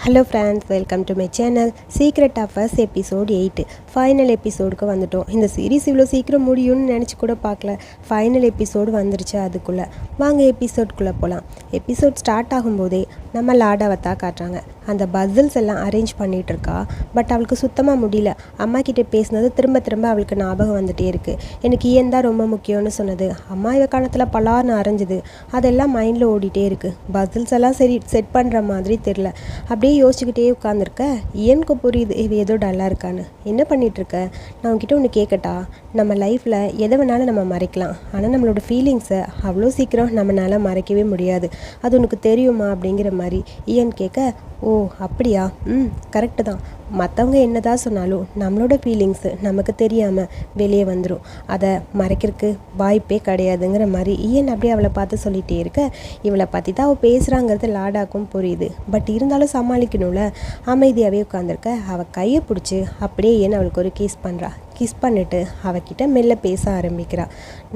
Hello friends, welcome to my channel. Secret of us episode 8 final எபிசோடுக்கு வந்துட்டோம். இந்த series இவ்வளோ சீக்கிரம் முடியும்னு நினச்சி கூட பார்க்கல. ஃபைனல் எபிசோடு வந்துருச்சு. அதுக்குள்ளே வாங்க எபிசோட்குள்ளே போகலாம். எபிசோட் ஸ்டார்ட் ஆகும்போதே நம்ம லாடாவை தான் காட்டுறாங்க. அந்த பசில்ஸ் எல்லாம் அரேஞ்ச் பண்ணிகிட்டு இருக்கா. பட் அவளுக்கு சுத்தமாக முடியல. அம்மா கிட்டே பேசினது திரும்ப திரும்ப அவளுக்கு ஞாபகம் வந்துகிட்டே இருக்குது. எனக்கு ஏன் தான் ரொம்ப முக்கியம்னு சொன்னது அம்மா இவ காலத்தில் பலார்னு அரைஞ்சிது. அதெல்லாம் மைண்டில் ஓடிட்டே இருக்குது. பசில்ஸ் எல்லாம் சரி செட் பண்ணுற மாதிரி தெரில. அப்படியே யோசிச்சுக்கிட்டே உட்காந்துருக்க. எனக்கு புரியுது இவ ஏதோ டல்லாக இருக்கான்னு. என்ன பண்ணிகிட்ருக்க? நான் உங்ககிட்ட ஒன்று கேட்கட்டா? நம்ம லைஃப்பில் எதை வேணாலும் நம்ம மறைக்கலாம், ஆனால் நம்மளோட ஃபீலிங்ஸை அவ்வளோ சீக்கிரம் நம்மளால் மறைக்கவே முடியாது. அது உனக்கு தெரியுமா அப்படிங்கிற மாதிரி ஈயன் கேட்க, ஓ அப்படியா, கரெக்டு தான். மற்றவங்க என்ன தான் சொன்னாலும் நம்மளோட ஃபீலிங்ஸு நமக்கு தெரியாமல் வெளியே வந்துடும். அதை மறைக்கிறதுக்கு வாய்ப்பே கிடையாதுங்கிற மாதிரி ஈயன் அப்படியே அவளை பார்த்து சொல்லிகிட்டே இருக்க. இவளை பற்றி தான் அவள் பேசுகிறாங்கிறது லாடாக்கும் புரியுது. பட் இருந்தாலும் சமாளிக்கணும்ல. அமைதியாகவே உட்காந்துருக்க. அவள் கையை பிடிச்சி அப்படியே ஏன் அவளுக்கு ஒரு கிஸ் பண்ணுறா. கிஸ் பண்ணிவிட்டு அவகிட்ட மெல்ல பேச ஆரம்பிக்கிறா.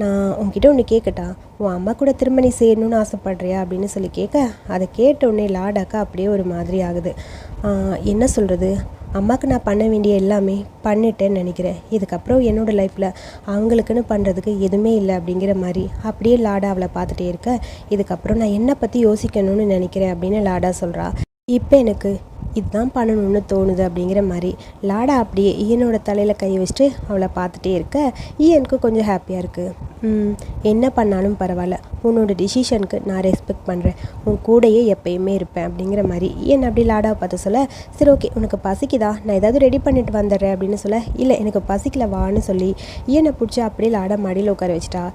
நான் உங்ககிட்ட ஒன்று கேட்கட்டா? உன் அம்மா கூட திரும்ப நீ சேரணும்னு ஆசைப்பட்றியா அப்படின்னு சொல்லி கேட்க, அதை கேட்டவுடனே லாடாக்கா அப்படியே ஒரு மாதிரி ஆகுது. என்ன சொல்கிறது, அம்மாவுக்கு நான் பண்ண வேண்டிய எல்லாமே பண்ணிட்டேன்னு நினைக்கிறேன். இதுக்கப்புறம் என்னோடய லைஃப்பில் அவங்களுக்குன்னு பண்ணுறதுக்கு எதுவுமே இல்லை அப்படிங்கிற மாதிரி அப்படியே லாடா அவளை பார்த்துட்டே இருக்க. இதுக்கப்புறம் நான் என்னை பற்றி யோசிக்கணும்னு நினைக்கிறேன் அப்படின்னு லாடா சொல்கிறா. இப்போ எனக்கு இதுதான் பண்ணணும்னு தோணுது அப்படிங்கிற மாதிரி லாடா அப்படியே ஈயனோட தலையில் கை வச்சுட்டு அவளை பார்த்துட்டே இருக்க. ஈயனுக்கு கொஞ்சம் ஹாப்பியாக இருக்குது. என்ன பண்ணாலும் பரவாயில்ல, உன்னோட டிசிஷனுக்கு நான் ரெஸ்பெக்ட் பண்ணுறேன், உன் கூடையே எப்பயுமே இருப்பேன் அப்படிங்கிற மாதிரி ஈயன் அப்படி லாடாவை பார்த்து சொல்ல, சரி ஓகே உனக்கு பசிக்குதா, நான் ஏதாவது ரெடி பண்ணிட்டு வந்துடுறேன் அப்படின்னு சொல்ல, இல்லை எனக்கு பசிக்கல வான்னு சொல்லி ஈயனை பிடிச்சி அப்படியே லாடா மடியில் உட்கார வச்சுட்டா.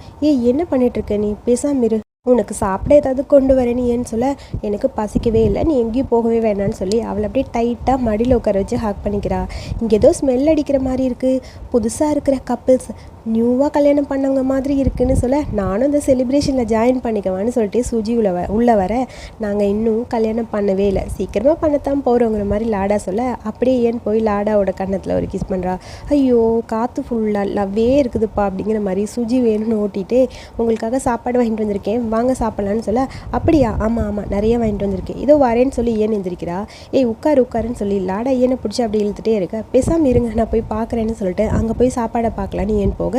என்ன பண்ணிகிட்ருக்க நீ, பேசாம இரு, உனக்கு சாப்பிட ஏதாவது கொண்டு வரேன்னு ஏன்னு சொல்ல, எனக்கு பசிக்கவே இல்லை, நீ எங்கேயும் போகவே வேணான்னு சொல்லி அவளை அப்படியே டைட்டாக மடியில் உட்கார வச்சு ஹாக் பண்ணிக்கிறா. இங்கே ஏதோ ஸ்மெல் அடிக்கிற மாதிரி இருக்குது, புதுசாக இருக்கிற கப்பிள்ஸ் நியூவாக கல்யாணம் பண்ணவங்க மாதிரி இருக்குதுன்னு சொல்ல, நானும் இந்த செலிப்ரேஷனில் ஜாயின் பண்ணிக்கவான்னு சொல்லிட்டு சுஜி உள்ளே வர, நாங்கள் இன்னும் கல்யாணம் பண்ணவே இல்லை, சீக்கிரமாக பண்ணத்தான் போகிறோங்கிற மாதிரி லாடா சொல்ல, அப்படியே ஏன் போய் லாடாவோட கன்னத்தில் ஒரு கிஸ் பண்ணுறா. ஐயோ காற்று ஃபுல்லாக லவ்வே இருக்குதுப்பா அப்படிங்கிற மாதிரி சுஜி வேணும்னு ஓட்டிட்டு, உங்களுக்காக சாப்பாடு வாங்கிட்டு வந்திருக்கேன் வாங்க சாப்பிட்லான்னு சொல்ல, அப்படியா, ஆமாம் நிறைய வாங்கிட்டு வந்திருக்கேன், இதோ வரேன்னு சொல்லி ஏன் எந்திரிக்கிறா. உட்காருன்னு சொல்லி லாடா ஏனை பிடிச்சி அப்படி இழுத்துட்டே இருக்க. பேசாமல் இருங்க நான் போய் பார்க்குறேன்னு சொல்லிட்டு அங்கே போய் சாப்பாடை பார்க்கலான்னு ஏன் போக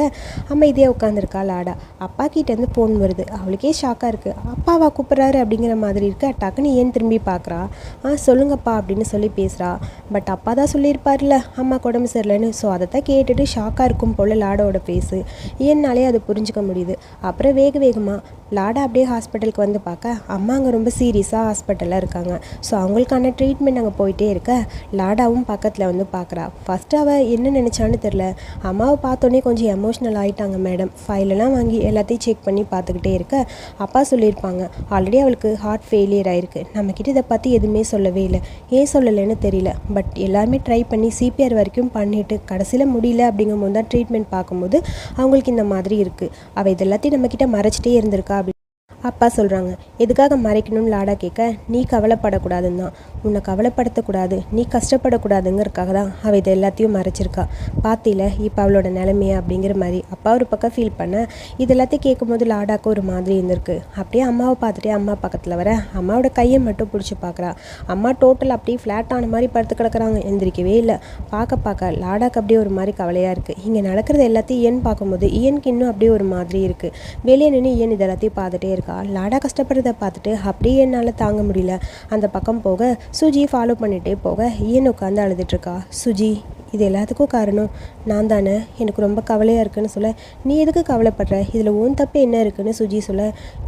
அமைதியாக உட்காந்துருக்கா லாடா. அப்பா கிட்டேருந்து ஃபோன் வருது. அவளுக்கே ஷாக்காக இருக்குது. அப்பாவா கூப்பிட்றாரு அப்படிங்கிற மாதிரி இருக்க. டக்குன்னு ஏன் திரும்பி பார்க்குறா. சொல்லுங்கப்பா அப்படின்னு சொல்லி பேசுகிறா. பட் அப்பா தான் சொல்லியிருப்பார்ல அம்மாக்கு உடம்பு சரியில்லைன்னு. ஸோ அதை தான் கேட்டுட்டு ஷாக்காக இருக்கும் போல் லாடாவோட பேசு. ஏன்னாலே அதை புரிஞ்சிக்க முடியுது. அப்புறம் வேகமாக லாடா அப்படியே ஹாஸ்பிட்டலுக்கு வந்து பார்க்க, அம்மா அங்கே ரொம்ப சீரியஸாக ஹாஸ்பிட்டலில் இருக்காங்க. ஸோ அவங்களுக்கான ட்ரீட்மெண்ட் அங்கே போயிட்டே இருக்க. லாடாவும் பக்கத்தில் வந்து பார்க்குறா. ஃபஸ்ட்டு அவள் என்ன நினச்சான்னு தெரில. அம்மாவை பார்த்தோன்னே கொஞ்சம் எமோஷ்னல் ஆகிட்டாங்க மேடம். ஃபைலெல்லாம் வாங்கி எல்லாத்தையும் செக் பண்ணி பார்த்துக்கிட்டே இருக்க, அப்பா சொல்லியிருப்பாங்க ஆல்ரெடி அவளுக்கு ஹார்ட் ஃபெயிலியர் ஆகிருக்கு, நம்மக்கிட்ட இதை பற்றி எதுவுமே சொல்லவே இல்லை. ஏன் சொல்லலைன்னு தெரியல. பட் எல்லாருமே ட்ரை பண்ணி சிபிஆர் வரைக்கும் பண்ணிவிட்டு கடைசியில் முடியல அப்படிங்கும் போது தான் ட்ரீட்மெண்ட் பார்க்கும்போது அவங்களுக்கு இந்த மாதிரி இருக்குது. அவள் இது எல்லாத்தையும் நம்மக்கிட்ட மறைச்சிட்டே இருந்திருக்கா அப்படி அப்பா சொல்கிறாங்க. எதுக்காக மறைக்கணும்னு லாடா கேட்க, நீ கவலைப்படக்கூடாதுன்னு தான், உன்னை கவலைப்படுத்தக்கூடாது, நீ கஷ்டப்படக்கூடாதுங்கிறதுக்காக தான் அவள் இதை எல்லாத்தையும் மறைச்சிருக்கா. பார்த்தில இப்போ அவளோட நிலைமையை அப்படிங்கிற மாதிரி அப்பா ஒரு பக்கம் ஃபீல் பண்ண. இது எல்லாத்தையும் கேட்கும்போது லாடாக்கு ஒரு மாதிரி இருந்திருக்கு. அப்படியே அம்மாவை பார்த்துட்டே அம்மா பக்கத்தில் வர அம்மாவோட கையை மட்டும் பிடிச்சி பார்க்குறா. அம்மா டோட்டல் அப்படியே ஃப்ளாட் ஆன மாதிரி படுத்து கிடக்குறாங்க, எந்திரிக்கவே இல்லை. பார்க்க லாடாக்கு அப்படியே ஒரு மாதிரி கவலையாக இருக்குது. இங்கே நடக்கிறது எல்லாத்தையும் ஈயன் பார்க்கும்போது ஈயனுக்கு இன்னும் அப்படியே ஒரு மாதிரி இருக்குது. வெளியே நின்று ஈயன் இது எல்லாத்தையும் பார்த்துட்டே இருக்கா. லாடா கஷ்டப்படுறதை பார்த்துட்டு அப்படியே என்னால் தாங்க முடியல. அந்த பக்கம் போக சுஜி ஃபாலோ பண்ணிகிட்டே போக ஈயன் உட்காந்து அழுதுட்ருக்கா. சுஜி, இது எல்லாத்துக்கும் காரணம் நான் தானே, எனக்கு ரொம்ப கவலையாக இருக்குன்னு சொல்ல, நீ எதுக்கு கவலைப்படுற, இதில் உன் தப்பு என்ன இருக்குன்னு சுஜி சொல்ல,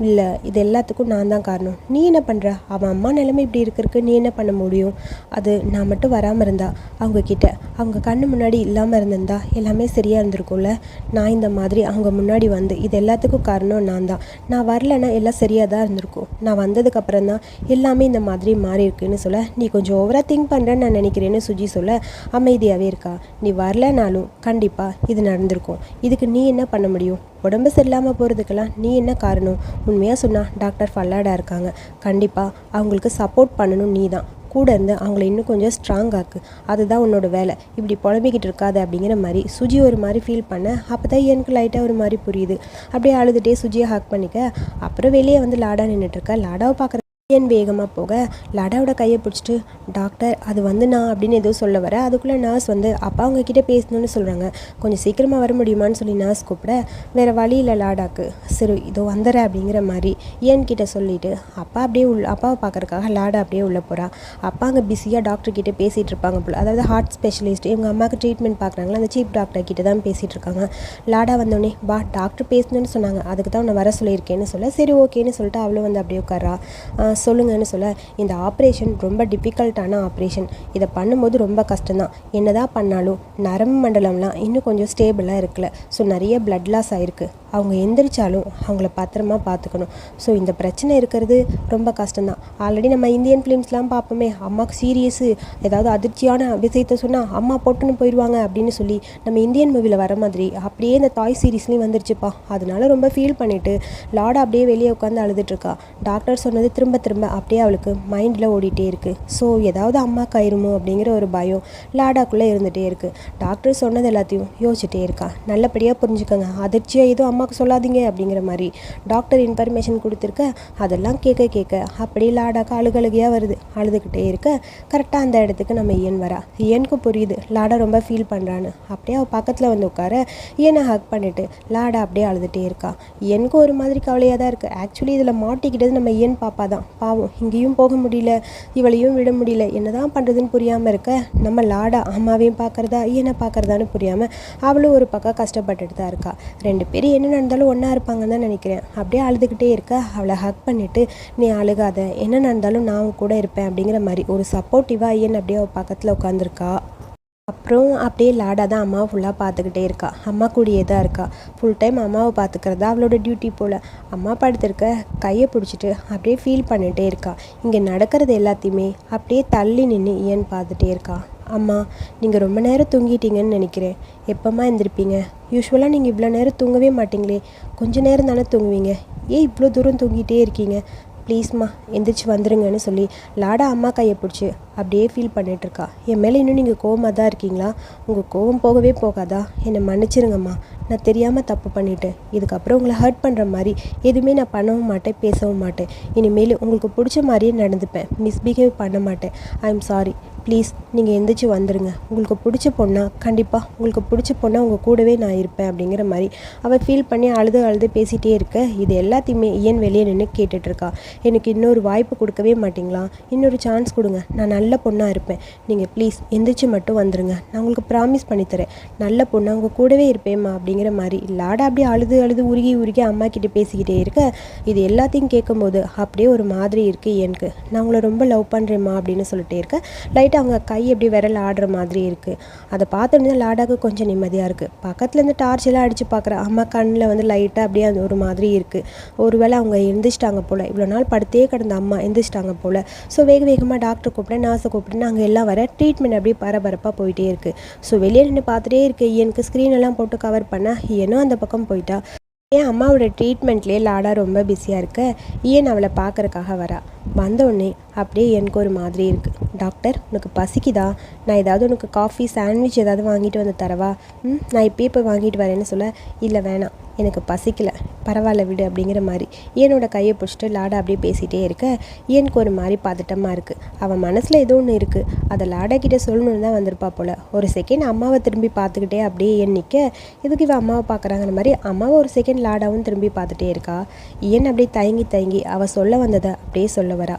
இல்லை இது எல்லாத்துக்கும் நான் தான் காரணம். நீ என்ன பண்ணுற, அவன் அம்மா நிலைமை இப்படி இருக்கிறதுக்கு நீ என்ன பண்ண முடியும். அது நான் மட்டும் வராமல் இருந்தா, அவங்கக்கிட்ட அவங்க கண்ணு முன்னாடி இல்லாமல் இருந்திருந்தா எல்லாமே சரியாக இருந்திருக்கும்ல. நான் இந்த மாதிரி அவங்க முன்னாடி வந்து இது எல்லாத்துக்கும் காரணம் நான் தான். நான் வரலைன்னா எல்லாம் சரியாக தான் இருந்திருக்கும். நான் வந்ததுக்கப்புறம் தான் எல்லாமே இந்த மாதிரி மாறி இருக்குன்னு சொல்ல, நீ கொஞ்சம் ஓவராக திங்க் பண்ணுறேன்னு நான் நினைக்கிறேன்னு சுஜி சொல்ல, அமைதியாகவே இருக்கா. நீ வரலனாலும் கண்டிப்பாக இது நடந்திருக்கும். இதுக்கு நீ என்ன பண்ண முடியும். உடம்பு சரியில்லாமல் போகிறதுக்கெல்லாம் நீ என்ன காரணம். உண்மையாக சொன்னால் டாக்டர் ஃபல்லாடா இருக்காங்க. கண்டிப்பாக அவங்களுக்கு சப்போர்ட் பண்ணணும். நீ தான் கூட இருந்து அவங்கள இன்னும் கொஞ்சம் ஸ்ட்ராங் ஆக்கு. அதுதான் உன்னோட வேலை. இப்படி புலம்பிக்கிட்டு இருக்காது அப்படிங்கிற மாதிரி சுஜி ஒரு மாதிரி ஃபீல் பண்ண. அப்போ தான் எனக்கு லைட்டாக ஒரு மாதிரி புரியுது. அப்படியே அழுதுகிட்டே சுஜியை ஹாக் பண்ணிக்க. அப்புறம் வெளியே வந்து லாடா நின்றுட்டுருக்கா. லாடாவை பார்க்குற ஏன் வேகமாக போக லாடாவோட கையை பிடிச்சிட்டு டாக்டர் அது வந்து நான் அப்படின்னு ஏதோ சொல்ல வர அதுக்குள்ளே நர்ஸ் வந்து அப்பா அவங்கக்கிட்ட பேசணும்னு சொல்கிறாங்க. கொஞ்சம் சீக்கிரமாக வர முடியுமான்னு சொல்லி நர்ஸ் கூப்பிட வேறு வழி இல்லை லாடாக்கு. சரி இதோ வந்துடுறேன் அப்படிங்கிற மாதிரி ஏன்கிட்ட சொல்லிவிட்டு அப்பா அப்படியே அப்பாவை பார்க்குறக்காக லாடா அப்படியே உள்ளே போகிறா. அப்பா அங்கே பிஸியாக டாக்டர்கிட்ட பேசிகிட்டு இருப்பாங்க போல். அதாவது ஹார்ட் ஸ்பெஷலிஸ்ட் இவங்க அம்மாவுக்கு ட்ரீட்மெண்ட் பார்க்குறாங்களா அந்த சீஃப் டாக்டர் கிட்ட தான் பேசிகிட்டு இருக்காங்க. லாடா வந்தோடனே பா டாக்டர் பேசணுன்னு சொன்னாங்க அதுக்கு தான் உன்னை வர சொல்லியிருக்கேன்னு சொல்ல சரி ஓகேன்னு சொல்லிட்டு அவளும் வந்து அப்படியே உட்காரா. சொல்லுங்கன்னு சொல்ல இந்த ஆப்ரேஷன் ரொம்ப டிஃபிகல்ட்டான ஆப்ரேஷன். இதை பண்ணும்போது ரொம்ப கஷ்டம்தான். என்ன தான் பண்ணாலும் நரம்பு மண்டலம்லாம் இன்னும் கொஞ்சம் ஸ்டேபிளாக இருக்குல்ல. ஸோ நிறைய பிளட் லாஸ் ஆகிருக்கு. அவங்க எந்திரிச்சாலும் அவங்கள பத்திரமா பார்த்துக்கணும். ஸோ இந்த பிரச்சனை இருக்கிறது ரொம்ப கஷ்டம்தான். ஆல்ரெடி நம்ம இந்தியன் ஃபிலிம்ஸ்லாம் பார்ப்போமே அம்மாவுக்கு சீரியஸு ஏதாவது அதிர்ச்சியான விஷயத்த சொன்னால் அம்மா பொட்டுன்னு போயிடுவாங்க அப்படின்னு சொல்லி நம்ம இந்தியன் மூவியில் வர மாதிரி அப்படியே இந்த தாய் சீரீஸ்லேயும் வந்துருச்சுப்பா. அதனால ரொம்ப ஃபீல் பண்ணிவிட்டு லாடா அப்படியே வெளியே உட்காந்து அழுதுட்டுருக்கா. டாக்டர் சொன்னது திரும்ப திரும்ப அப்படியே அவளுக்கு மைண்டில் ஓடிட்டே இருக்குது. ஸோ ஏதாவது அம்மா கயிறுமோ அப்படிங்கிற ஒரு பயம் லாடாக்குள்ளே இருந்துகிட்டே இருக்குது. டாக்டர் சொன்னது எல்லாத்தையும் யோசிச்சுட்டே இருக்கா. நல்லபடியாக புரிஞ்சுக்கோங்க, அதிர்ச்சியாக எதுவும் அம்மாவுக்கு சொல்லாதீங்க அப்படிங்கிற மாதிரி டாக்டர் இன்ஃபர்மேஷன் கொடுத்துருக்க. அதெல்லாம் கேட்க கேட்க அப்படியே லாடாக்கு அழுகழுகையாக வருது. அழுதுகிட்டே இருக்க கரெக்டாக அந்த இடத்துக்கு நம்ம இயன் வரா. இயனுக்கு புரியுது லாடா ரொம்ப ஃபீல் பண்ணுறான்னு. அப்படியே அவள் பக்கத்தில் வந்து உட்கார இயனை ஹக் பண்ணிவிட்டு லாடா அப்படியே அழுதுகிட்டே இருக்கா. இயனுக்கு ஒரு மாதிரி கவலையாக தான் இருக்குது. ஆக்சுவலி இதில் மாட்டிக்கிட்டது நம்ம இயன் பாப்பா தான். பாவம் இங்கேயும் போக முடியல இவளையும் விட முடியல. என்னதான் பண்ணுறதுன்னு புரியாமல் இருக்க நம்ம லாடா அம்மாவையும் பார்க்குறதா இயனை பார்க்குறதான்னு புரியாமல் அவளும் ஒரு பக்கம் கஷ்டப்பட்டுட்டு தான் இருக்கா. ரெண்டு பேரும் என்ன நடந்தாலும் ஒன்றா இருப்பாங்கன்னு தான் நினைக்கிறேன். அப்படியே அழுதுகிட்டே இருக்க அவளை ஹக் பண்ணிவிட்டு நீ அழுகாத, என்ன நடந்தாலும் நான் கூட இருப்பேன் அப்படிங்கிற மாதிரி ஒரு சப்போர்ட்டிவாக இயன் அப்படியே அவள் பக்கத்தில் உட்காந்துருக்கா. அப்புறம் அப்படியே லாடா தான் அம்மாவை ஃபுல்லாக பார்த்துக்கிட்டே இருக்கா. அம்மா கூடியே தான் இருக்கா. ஃபுல் டைம் அம்மாவை பார்த்துக்கிறதா அவளோட டியூட்டி போல். அம்மா படுத்திருக்க கையை பிடிச்சிட்டு அப்படியே ஃபீல் பண்ணிகிட்டே இருக்கா. இங்கே நடக்கிறது எல்லாத்தையுமே அப்படியே தள்ளி நின்று ஏன்னு பார்த்துட்டே இருக்கா. அம்மா நீங்கள் ரொம்ப நேரம் தூங்கிட்டீங்கன்னு நினைக்கிறேன். எப்போம்மா எழுந்திருப்பீங்க? யூஸ்வலாக நீங்கள் இவ்வளோ நேரம் தூங்கவே மாட்டிங்களே, கொஞ்சம் நேரம் தானே தூங்குவீங்க, ஏன் இவ்வளோ தூரம் தூங்கிட்டே இருக்கீங்க? ப்ளீஸ்மா எந்திரிச்சு வந்துருங்கன்னு சொல்லி லாடா அம்மா கையை பிடிச்சி அப்படியே ஃபீல் பண்ணிகிட்ருக்கா. என் மேலே இன்னும் நீங்கள் கோவமாக தான் இருக்கீங்களா? உங்கள் கோவம் போகவே போகாதா? என்னை மன்னிச்சிருங்கம்மா, நான் தெரியாமல் தப்பு பண்ணிட்டேன். இதுக்கப்புறம் உங்களை ஹர்ட் பண்ணுற மாதிரி எதுவுமே நான் பண்ணவும் மாட்டேன், பேசவும் மாட்டேன். இனிமேல் உங்களுக்கு பிடிச்ச மாதிரியே நடந்துப்பேன், மிஸ்பிஹேவ் பண்ண மாட்டேன். ஐ எம் சாரி, ப்ளீஸ் நீங்கள் எந்திரிச்சு வந்துடுங்க. உங்களுக்கு பிடிச்ச பொண்ணா கண்டிப்பாக உங்களுக்கு பிடிச்ச பொண்ணா உங்கள் கூடவே நான் இருப்பேன் அப்படிங்கிற மாதிரி அவள் ஃபீல் பண்ணி அழுது பேசிகிட்டே இருக்க. இது எல்லாத்தையுமே இயன் வெளியே நின்று கேட்டுட்ருக்கா. எனக்கு இன்னொரு வாய்ப்பு கொடுக்கவே மாட்டிங்களா? இன்னொரு சான்ஸ் கொடுங்க, நான் நல்ல பொண்ணாக இருப்பேன். நீங்கள் ப்ளீஸ் எந்திரிச்சு மட்டும் வந்துடுங்க, நான் உங்களுக்கு ப்ராமிஸ் பண்ணித்தரேன், நல்ல பொண்ணாக உங்கள் கூடவே இருப்பேம்மா அப்படிங்கிற மாதிரி லாடா அப்படியே அழுது உருகி அம்மா கிட்டே பேசிக்கிட்டே இருக்க. இது எல்லாத்தையும் கேட்கும்போது அப்படியே ஒரு மாதிரி இருக்குது எனக்கு. நான் உங்களை ரொம்ப லவ் பண்ணுறேம்மா அப்படின்னு சொல்லிட்டே இருக்கேன். லைட்டாக அவங்க கை எப்படி விரல் ஆடுற மாதிரி இருக்குது. அதை பார்த்தோன்னே லாடாக்கு கொஞ்சம் நிம்மதியாக இருக்குது. பக்கத்துலேருந்து டார்ச் எல்லாம் அடித்து பார்க்குற அம்மா கண்ணில் வந்து லைட்டாக அப்படியே அந்த ஒரு மாதிரி இருக்குது. ஒருவேளை அவங்க எழுந்திரிச்சிட்டாங்க போல், இவ்வளோ நாள் படுத்தே கிடந்த அம்மா எழுந்திரிச்சிட்டாங்க போல். ஸோ வேகமாக டாக்டர் கூப்பிட்டேன், நர்ஸை கூப்பிட்டு நாங்கள் எல்லாம் வர ட்ரீட்மெண்ட் அப்படியே பரபரப்பாக போயிட்டே இருக்குது. ஸோ வெளியே நின்று பார்த்துட்டே இருக்கு. எனக்கு ஸ்க்ரீன் எல்லாம் போட்டு கவர் பண்ண ஏனும் அந்த பக்கம் போயிட்டா. ஏன் அம்மாவோட ட்ரீட்மெண்ட்லேயே லாடா ரொம்ப பிஸியாக இருக்க. ஏன் அவளை பார்க்குறக்காக வரா. வந்தோடனே அப்படியே எனக்கு ஒரு மாதிரி இருக்குது. டாக்டர் உனக்கு பசிக்குதா? நான் ஏதாவது உனக்கு காஃபி சாண்ட்விச் ஏதாவது வாங்கிட்டு வந்து தரவா? நான் இப்போயே போய் வாங்கிட்டு வரேன்னு சொல்ல இல்லை வேணாம் எனக்கு பசிக்கலை, பரவாயில்ல விடு அப்படிங்கிற மாதிரி ஏனோட கையை பிடிச்சிட்டு லாடா அப்படியே பேசிகிட்டே இருக்க. எனக்கு ஒரு மாதிரி பதட்டமாக இருக்குது. அவன் மனசில் ஏதோ ஒன்று இருக்குது, அதை லாடா கிட்டே சொல்லணுன்னு தான் வந்திருப்பா போல். ஒரு செகண்ட் அம்மாவை திரும்பி பார்த்துக்கிட்டே அப்படியே ஏன் நிற்க, இதுக்கு இவன் அம்மாவை பார்க்குறாங்கிற மாதிரி அம்மாவை ஒரு செகண்ட் லாடாவும் திரும்பி பார்த்துட்டே இருக்கா. ஏன் அப்படியே தயங்கி அவள் சொல்ல வந்ததை அப்படியே சொல்ல வரா.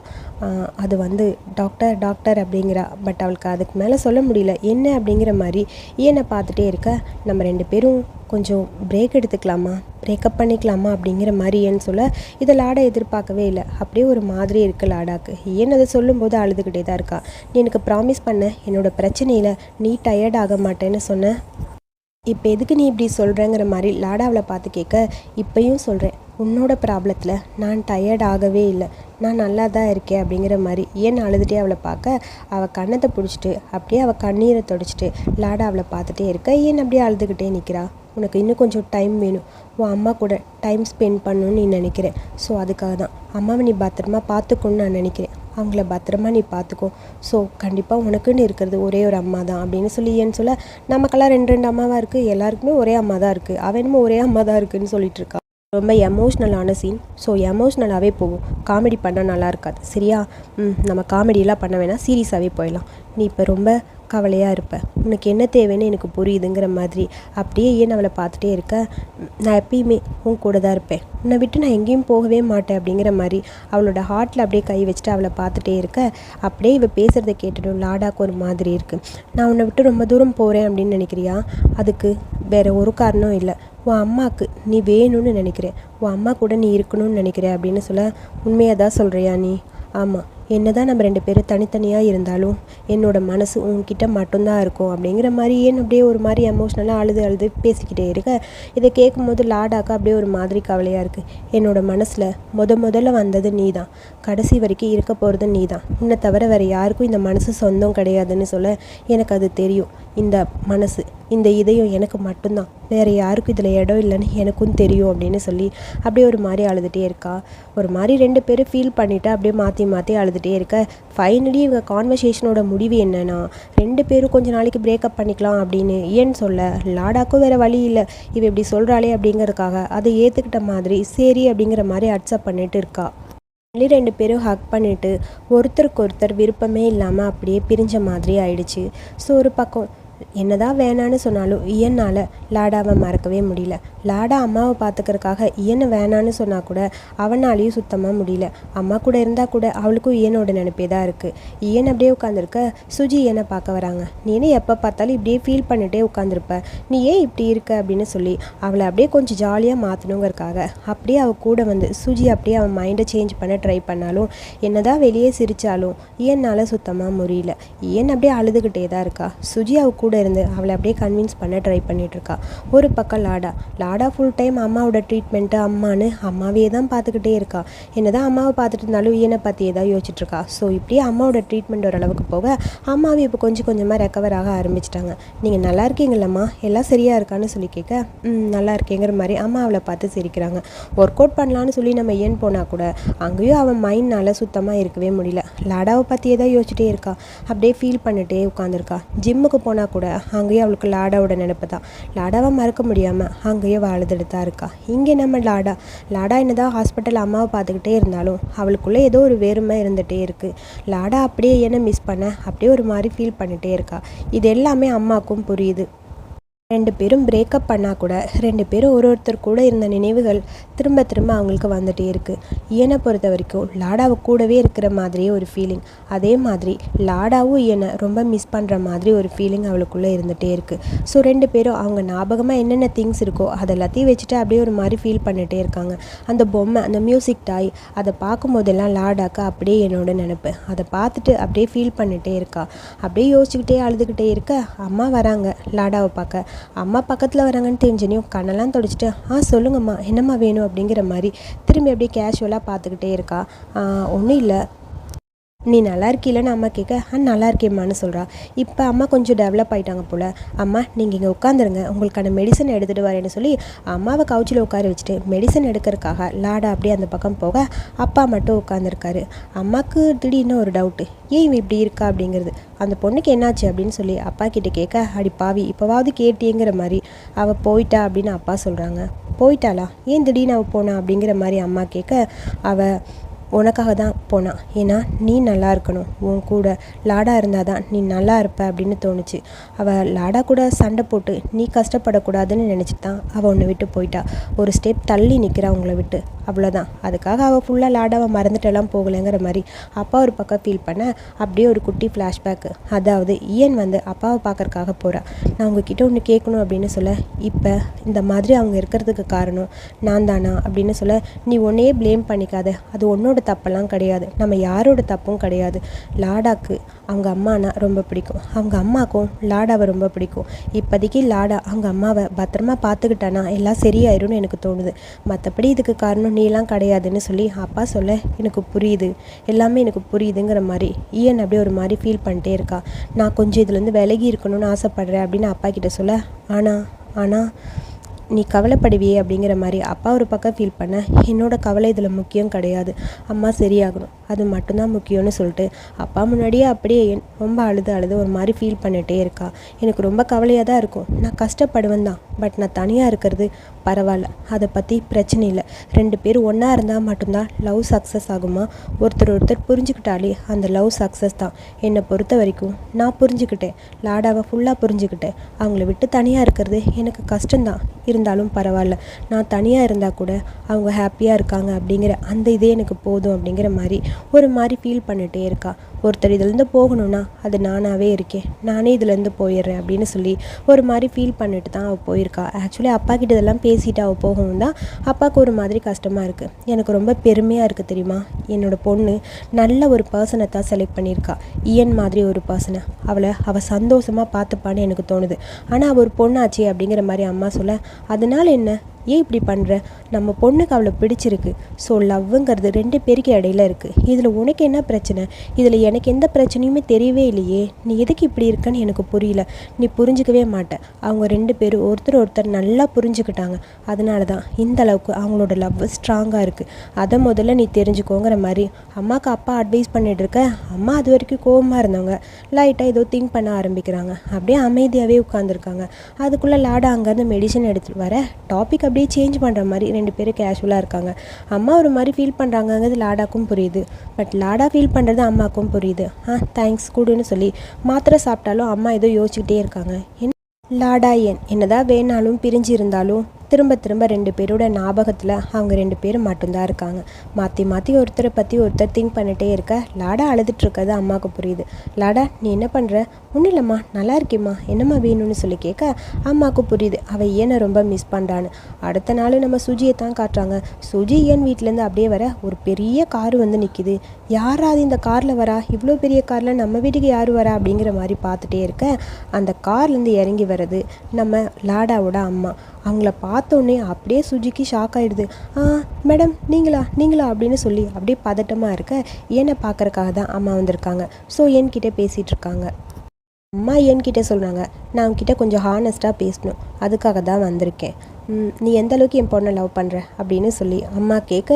அது வந்து டாக்டர் டாக்டர் அப்படிங்கிறா. பட் அவளுக்கு அதுக்கு மேலே சொல்ல முடியல என்ன அப்படிங்கிற மாதிரி ஏனை பார்த்துட்டே இருக்க. நம்ம ரெண்டு பேரும் கொஞ்சம் பிரேக் எடுத்துக்கலாமா, பிரேக்கப் பண்ணிக்கலாமா அப்படிங்கிற மாதிரி ஏன்னு சொல்ல இதை லாடா எதிர்பார்க்கவே இல்லை. அப்படியே ஒரு மாதிரி இருக்குது லாடாக்கு. ஏன் அதை சொல்லும்போது அழுதுகிட்டே தான் இருக்கா. நீ எனக்கு ப்ராமிஸ் பண்ண என்னோடய பிரச்சனையில் நீ டயர்ட் ஆக மாட்டேன்னு சொன்ன, இப்போ எதுக்கு நீ இப்படி சொல்கிறேங்கிற மாதிரி லாடா அவளை பார்த்து கேட்க. இப்போயும் சொல்கிறேன், உன்னோட ப்ராப்ளத்தில் நான் டயர்ட் ஆகவே இல்லை, நான் நல்லா தான் இருக்கேன் அப்படிங்கிற மாதிரி ஏன் அழுதுகிட்டே அவளை பார்க்க. அவள் கண்ணத்தை பிடிச்சிட்டு அப்படியே அவள் கண்ணீரை தொடச்சிட்டு லாடா அவளை பார்த்துட்டே இருக்க. ஏன் அப்படியே அழுதுகிட்டே நிற்கிறா. உனக்கு இன்னும் கொஞ்சம் டைம் வேணும், உன் அம்மா கூட டைம் ஸ்பெண்ட் பண்ணணுன்னு நீ நினைக்கிறேன். ஸோ அதுக்காக தான் அம்மாவை நீ பத்திரமா பார்த்துக்கணுன்னு நான் நினைக்கிறேன். அவங்கள பத்திரமா நீ பார்த்துக்கோ. ஸோ கண்டிப்பாக உனக்குன்னு இருக்கிறது ஒரே ஒரு அம்மா தான் அப்படின்னு சொல்லி ஏன்னு சொல்ல, நமக்கெல்லாம் ரெண்டு அம்மாவாக இருக்குது, எல்லாருக்குமே ஒரே அம்மா தான் இருக்குது, அவன் என்னமோ ஒரே அம்மா தான் இருக்குதுன்னு சொல்லிட்டு இருக்கா. ரொம்ப எமோஷ்னலான சீன். ஸோ எமோஷ்னலாகவே போகும், காமெடி பண்ணால் நல்லா இருக்காது சரியா. நம்ம காமெடியெலாம் பண்ண வேணாம், சீரியஸாகவே போயிடலாம். நீ இப்போ ரொம்ப கவலையாக இருப்ப, உனக்கு என்ன தேவைன்னு எனக்கு புரியுதுங்கிற மாதிரி அப்படியே ஏன் அவளை பார்த்துட்டே இருக்க. நான் எப்பயுமே உன் கூட தான் இருப்பேன், உன்னை விட்டு நான் எங்கேயும் போகவே மாட்டேன் அப்படிங்கிற மாதிரி அவளோட ஹார்ட்டில் அப்படியே கை வச்சுட்டு அவளை பார்த்துட்டே இருக்க. அப்படியே இவள் பேசுகிறத கேட்டுடும் லாடாக்கு ஒரு மாதிரி இருக்குது. நான் உன்னை விட்டு ரொம்ப தூரம் போகிறேன் அப்படின்னு நினைக்கிறியா? அதுக்கு வேறு ஒரு காரணம் இல்லை, உன் அம்மாவுக்கு நீ வேணும்னு நினைக்கிறேன், உன் அம்மா கூட நீ இருக்கணும்னு நினைக்கிறேன் அப்படின்னு சொல்ல. உண்மையாக தான் சொல்கிறியா நீ? ஆமாம், என்ன தான் நம்ம 2 பேரும் தனித்தனியாக இருந்தாலும் என்னோடய மனசு உன்கிட்ட மட்டும்தான் இருக்கும் அப்படிங்கிற மாதிரி ஏன் அப்படியே ஒரு மாதிரி எமோஷ்னலாக அழுது பேசிக்கிட்டே இருக்க. இதை கேட்கும்போது லாடாக்கா அப்படியே ஒரு மாதிரி கவலையாக இருக்குது. என்னோடய மனசில் முதல்ல வந்தது நீ தான், கடைசி வரைக்கும் இருக்க போகிறது நீ தான், உன்னை தவிர வேறு யாருக்கும் இந்த மனசு சொந்தம் கிடையாதுன்னு சொல்ல. எனக்கு அது தெரியும், இந்த மனசு இந்த இதயம் எனக்கு மட்டும்தான், வேறு யாருக்கும் இதில் இடம் இல்லைன்னு எனக்கும் தெரியும் அப்படின்னு சொல்லி அப்படியே ஒரு மாதிரி அழுதுகிட்டே இருக்கா. ஒரு மாதிரி 2 பேரும் ஃபீல் பண்ணிவிட்டு அப்படியே மாற்றி அழுதுகிட்டே இருக்க. ஃபைனலி இவங்க கான்வர்சேஷனோட முடிவு என்னென்னா 2 பேரும் கொஞ்ச நாளைக்கு பிரேக்கப் பண்ணிக்கலாம் அப்படின்னு ஏன்னு சொல்ல. லாடாக்கும் வேறு வழி இல்லை, இவ இப்படி சொல்கிறாளே அப்படிங்கிறதுக்காக அதை ஏற்றுக்கிட்ட மாதிரி சரி அப்படிங்கிற மாதிரி அக்செப்ட் பண்ணிட்டு இருக்கா. 2 பேரும் ஹக் பண்ணிவிட்டு ஒருத்தருக்கு ஒருத்தர் விருப்பமே இல்லாமல் அப்படியே பிரிஞ்ச மாதிரி ஆயிடுச்சு. ஸோ ஒரு பக்கம் என்னதான் வேணான்னு சொன்னாலும் இயனால் லாடாவை மறக்கவே முடியல. லாடா அம்மாவை பார்த்துக்கிறதுக்காக இயனை வேணான்னு சொன்னால் கூட அவனாலையும் சுத்தமாக முடியல. அம்மா கூட இருந்தால் கூட அவளுக்கும் இயனோட நினைப்பே தான் இருக்குது. இயன் அப்படியே உட்காந்துருக்க. சுஜி இயனை பார்க்க வராங்க. நீ என்ன எப்போ பார்த்தாலும் இப்படியே ஃபீல் பண்ணிகிட்டே உட்காந்துருப்ப, நீ ஏன் இப்படி இருக்க அப்படின்னு சொல்லி அவளை அப்படியே கொஞ்சம் ஜாலியாக மாற்றணுங்கிறக்காக அப்படியே அவள் கூட வந்து சுஜி அப்படியே அவன் மைண்டை சேஞ்ச் பண்ண ட்ரை பண்ணாலும் என்னதான் வெளியே சிரித்தாலும் இயனால் சுத்தமாக முடியல. இயன் அப்படியே அழுதுகிட்டே தான் இருக்கா. சுஜி அவள் கூட இருந்து அவளை அப்படியே கன்வின்ஸ் பண்ண ட்ரை பண்ணிகிட்ருக்கா. ஒரு பக்கம் லாடா ஃபுல் டைம் அம்மாவோட ட்ரீட்மெண்ட்டு அம்மானு அம்மாவே தான் பார்த்துக்கிட்டே இருக்கா. என்னதான் அம்மாவை பார்த்துட்டு இருந்தாலும் இயனை பற்றியே தான் யோசிச்சுட்ருக்கா. ஸோ இப்படியே அம்மாவோட ட்ரீட்மெண்ட் ஓரளவுக்கு போக அம்மாவே இப்போ கொஞ்சம் கொஞ்சமாக ரெக்கவர் ஆக ஆரம்பிச்சிட்டாங்க. நீங்கள் நல்லா இருக்கீங்களம்மா, எல்லாம் சரியாக இருக்கான்னு சொல்லி கேட்க நல்லா இருக்கேங்கிற மாதிரி அம்மா அவளை பார்த்து சிரிக்கிறாங்க. ஒர்க் அவுட் பண்ணலான்னு சொல்லி நம்ம ஏன் போனால் கூட அங்கேயும் அவன் மைண்ட்னால் சுத்தமாக இருக்கவே முடியல. லாடாவை பற்றியே தான் யோசிச்சுட்டே இருக்கா. அப்படியே ஃபீல் பண்ணிட்டே உட்காந்துருக்கா. ஜிம்முக்கு போனால் கூட அங்கேயும் அவளுக்கு லாடாவோட நினைப்பு தான். லாடாவை மறக்க முடியாமல் அங்கேயும் அழுதுட்டு தான் இருக்கா. இங்கே நம்ம லாடா என்னதான் ஹாஸ்பிட்டல் அம்மாவை பார்த்துக்கிட்டே இருந்தாலும் அவளுக்குள்ளே ஏதோ ஒரு வேறுமை இருந்துகிட்டே இருக்குது. லாடா அப்படியே என்ன மிஸ் பண்ண அப்படியே ஒரு மாதிரி ஃபீல் பண்ணிகிட்டே இருக்கா. இது எல்லாமே அம்மாவுக்கும் புரியுது. 2 பேரும் பிரேக்கப் பண்ணால் கூட 2 பேரும் ஒருத்தர் கூட இருந்த நினைவுகள் திரும்ப அவங்களுக்கு வந்துகிட்டே இருக்குது. இயனை பொறுத்த வரைக்கும் லாடாவை கூடவே இருக்கிற மாதிரியே ஒரு ஃபீலிங், அதே மாதிரி லாடாவும் இயனை ரொம்ப மிஸ் பண்ணுற மாதிரி ஒரு ஃபீலிங் அவளுக்குள்ளே இருந்துகிட்டே இருக்குது. ஸோ 2 பேரும் அவங்க ஞாபகமாக என்னென்ன திங்ஸ் இருக்கோ அதை எல்லாத்தையும் வச்சுட்டு அப்படியே ஒரு மாதிரி ஃபீல் பண்ணிகிட்டே இருக்காங்க. அந்த பொம்மை, அந்த மியூசிக் டாய், அதை பார்க்கும்போதெல்லாம் லாடாக்கா அப்படியே என்னோட நினைப்பு, அதை பார்த்துட்டு அப்படியே ஃபீல் பண்ணிகிட்டே இருக்கா. அப்படியே யோசிச்சுக்கிட்டே அழுதுகிட்டே இருக்க. அம்மா வராங்க லாடாவை பார்க்க. அம்மா பக்கத்தில் வராங்கன்னு தெரிஞ்சனையும் கண்ணெல்லாம் தொடச்சிட்டு சொல்லுங்கம்மா, என்னம்மா வேணும் அப்படிங்கிற மாதிரி திரும்பி அப்படியே கேஷுவலாக பார்த்துக்கிட்டே இருக்கா. ஒன்றும் இல்லை, நீ நல்லா இருக்கீலன்னு அம்மா கேட்க நல்லா இருக்கேம்மான்னு சொல்கிறா. இப்போ அம்மா கொஞ்சம் டெவலப் ஆகிட்டாங்க போல். அம்மா நீங்கள் இங்கே உட்காந்துருங்க, உங்களுக்கான மெடிசன் எடுத்துகிட்டு வரேன்னு சொல்லி அம்மாவை கவுச்சில் உட்கார வச்சுட்டு மெடிசன் எடுக்கிறதுக்காக லாடா அப்படியே அந்த பக்கம் போக அப்பா மட்டும் உட்காந்துருக்காரு. அம்மாவுக்கு திடீர்னு ஒரு டவுட்டு, ஏன் இவன் இப்படி இருக்கா அப்படிங்கிறது. அந்த பொண்ணுக்கு என்னாச்சு அப்படின்னு சொல்லி அப்பா கிட்டே கேட்க அடி பாவி இப்போவாவது கேட்டியேங்கிற மாதிரி அவள் போயிட்டா அப்படின்னு அப்பா சொல்கிறாங்க. போயிட்டாளா, ஏன் திடீர்னு அவள் போனா அப்படிங்கிற மாதிரி அம்மா கேட்க அவள் உனக்காக தான் போனான், ஏன்னா நீ நல்லா இருக்கணும், உன் கூட லாடா இருந்தால் தான் நீ நல்லா இருப்ப அப்படின்னு தோணுச்சு. அவள் லாடா கூட சண்டை போட்டு நீ கஷ்டப்படக்கூடாதுன்னு நினச்சிட்டு தான் அவள் உன்னை விட்டு போயிட்டா. ஒரு ஸ்டெப் தள்ளி நிற்கிறா உங்களை விட்டு, அவ்வளோதான். அதுக்காக அவள் ஃபுல்லாக லாடாவை மறந்துட்டெல்லாம் போகலைங்கிற மாதிரி அப்பா ஒரு பக்கம் ஃபீல் பண்ண அப்படியே ஒரு குட்டி ஃப்ளாஷ்பேக்கு. அதாவது இயன் வந்து அப்பாவை பார்க்கறக்காக போகிறா. நான் உங்ககிட்ட ஒன்று கேட்கணும் அப்படின்னு சொல்ல, இப்போ இந்த மாதிரி அவங்க இருக்கிறதுக்கு காரணம் நான் தானா அப்படின்னு சொல்ல, நீ உன்னையே ப்ளேம் பண்ணிக்காத, அது உன்னோட தப்பெல்லாம் கிடையாது, நம்ம யாரோட தப்பும் கிடையாது. லாடாக்கு அவங்க அம்மானா ரொம்ப பிடிக்கும், அவங்க அம்மாவுக்கும் லாடாவை ரொம்ப பிடிக்கும். இப்போதைக்கு லாடா அவங்க அம்மாவை பத்திரமா பார்த்துக்கிட்டானா எல்லாம் சரியாயிரும்னு எனக்கு தோணுது. மற்றபடி இதுக்கு காரணம் நீலாம் கிடையாதுன்னு சொல்லி அப்பா சொல்ல எனக்கு புரியுது, எல்லாமே எனக்கு புரியுதுங்கிற மாதிரி ஈயன் அப்படியே ஒரு மாதிரி ஃபீல் பண்ணிட்டே இருக்கா. நான் கொஞ்சம் இதுலேருந்து விலகி இருக்கணும்னு ஆசைப்பட்றேன் அப்படின்னு அப்பா கிட்ட சொல்ல, ஆனால் நீ கவலைப்படுவியே அப்படிங்கிற மாதிரி அப்பா ஒரு பக்கம் ஃபீல் பண்ண, என்னோட கவலை இதில் முக்கியம் கிடையாது, அம்மா சரியாகணும் அது மட்டும்தான் முக்கியம்னு சொல்லிட்டு அப்பா முன்னாடியே அப்படியே ரொம்ப அழுது ஒரு மாதிரி ஃபீல் பண்ணிகிட்டே இருக்கா. எனக்கு ரொம்ப கவலையாக தான் இருக்கும், நான் கஷ்டப்படுவேன் தான், பட் நான் தனியாக இருக்கிறது பரவாயில்ல, அதை பற்றி பிரச்சனை இல்லை. 2 பேர் ஒன்றா இருந்தால் மட்டும்தான் லவ் சக்ஸஸ் ஆகுமா? ஒருத்தர் புரிஞ்சுக்கிட்டாலே அந்த லவ் சக்ஸஸ் தான். என்னை பொறுத்த வரைக்கும் நான் புரிஞ்சுக்கிட்டேன், லாடாவை ஃபுல்லாக புரிஞ்சுக்கிட்டேன். அவங்கள விட்டு தனியாக இருக்கிறது எனக்கு கஷ்டம்தான், இருந்தாலும் பரவாயில்ல, நான் தனியாக இருந்தால் கூட அவங்க ஹாப்பியாக இருக்காங்க அப்படிங்கிற அந்த இதே எனக்கு போதும் அப்படிங்கிற மாதிரி ஒரு மாதிரி ஃபீல் பண்ணிகிட்டே இருக்கா. ஒருத்தர் இதுலேருந்து போகணுன்னா அது நானாகவே இருக்கேன், நானே இதுலேருந்து போயிடுறேன் அப்படின்னு சொல்லி ஒரு மாதிரி ஃபீல் பண்ணிட்டு தான் அவள் போயிருக்கா. ஆக்சுவலி அப்பா கிட்ட இதெல்லாம் பேசிட்டு அவள் போகவும் தான் அப்பாவுக்கு ஒரு மாதிரி கஷ்டமாக இருக்குது. எனக்கு ரொம்ப பெருமையாக இருக்குது தெரியுமா, என்னோடய பொண்ணு நல்ல ஒரு பர்சனை தான் செலக்ட் பண்ணியிருக்கா, இயன் மாதிரி ஒரு பர்சனை. அவள் சந்தோஷமாக பார்த்துப்பான்னு எனக்கு தோணுது. ஆனால் அவள் ஒரு பொண்ணாச்சே அப்படிங்கிற மாதிரி அம்மா சொல்ல, அதனால் என்ன, ஏன் இப்படி பண்ணுற, நம்ம பொண்ணுக்கு அவளை பிடிச்சிருக்கு, ஸோ லவ்வுங்கிறது 2 பேருக்கு இடையில இருக்குது, இதில் உனக்கு என்ன பிரச்சனை, இதில் எனக்கு எந்த பிரச்சனையுமே தெரியவே இல்லையே, நீ எதுக்கு இப்படி இருக்கன்னு எனக்கு புரியல, நீ புரிஞ்சிக்கவே மாட்டேன். அவங்க 2 பேரும் ஒருத்தர் நல்லா புரிஞ்சுக்கிட்டாங்க, அதனால தான் இந்த அளவுக்கு அவங்களோட லவ் ஸ்ட்ராங்காக இருக்குது, அதை முதல்ல நீ தெரிஞ்சுக்கோங்கிற மாதிரி அம்மாவுக்கு அப்பா அட்வைஸ் பண்ணிட்டு இருக்க. அம்மா அது வரைக்கும் கோவமாக இருந்தவங்க லைட்டாக ஏதோ திங்க் பண்ண ஆரம்பிக்கிறாங்க, அப்படியே அமைதியாகவே உட்காந்துருக்காங்க. அதுக்குள்ளே லாடா அங்கேருந்து மெடிசன் எடுத்துகிட்டு வர டாபிக் அப்படியே சேஞ்ச் பண்ணுற மாதிரி 2 பேரும் கேஷுவலாக இருக்காங்க. அம்மா ஒரு மாதிரி ஃபீல் பண்ணுறாங்கங்கிறது லாடாக்கும் புரியுது, பட் லாடா ஃபீல் பண்ணுறது அம்மாவுக்கும் புரியுது. தேங்க்ஸ் கூடுன்னு சொல்லி மாத்திரை சாப்பிட்டாலும் அம்மா ஏதோ யோசிச்சுக்கிட்டே இருக்காங்க. லாடா என்னதான் வேணாலும் பிரிஞ்சு இருந்தாலும் திரும்ப 2 பேரோட ஞாபகத்தில் அவங்க 2 பேரும் மட்டும்தான் இருக்காங்க. மாற்றி ஒருத்தரை பற்றி ஒருத்தர் திங்க் பண்ணிகிட்டே இருக்க லாடா அழுதுட்டுருக்கிறது அம்மாவுக்கு புரியுது. லாடா நீ என்ன பண்ணுற? ஒன்றும் இல்லைம்மா, நல்லா இருக்கேம்மா, என்னம்மா வேணும்னு சொல்லி கேட்க அம்மாவுக்கு புரியுது அவள் ஏனை ரொம்ப மிஸ் பண்ணுறான்னு. அடுத்த நாள் நம்ம சுஜியை தான் காட்டுறாங்க. சுஜி ஏன் வீட்டிலேருந்து அப்படியே வர ஒரு பெரிய காரு வந்து நிற்கிது. யாராவது இந்த காரில் வரா, இவ்வளோ பெரிய காரில் நம்ம வீட்டுக்கு யார் வரா அப்படிங்கிற மாதிரி பார்த்துட்டே இருக்க அந்த கார்லேருந்து இறங்கி வர்றது நம்ம லாடாவோட அம்மா. அவங்கள பார்த்தோன்னே அப்படியே சுஜிக்கு ஷாக் ஆகிடுது. மேடம் நீங்களா அப்படின்னு சொல்லி அப்படியே பதட்டமாக இருக்க ஏனை பார்க்குறக்காக தான் அம்மா வந்திருக்காங்க. ஸோ என்கிட்ட பேசிகிட்டு இருக்காங்க. அம்மா என்கிட்ட சொல்கிறாங்க, நான் உங்ககிட்ட கொஞ்சம் ஹானஸ்ட்டாக பேசணும், அதுக்காக தான் வந்திருக்கேன். நீ எந்த அளவுக்கு என் பொண்ணை லவ் பண்ணுற அப்படின்னு சொல்லி அம்மா கேட்க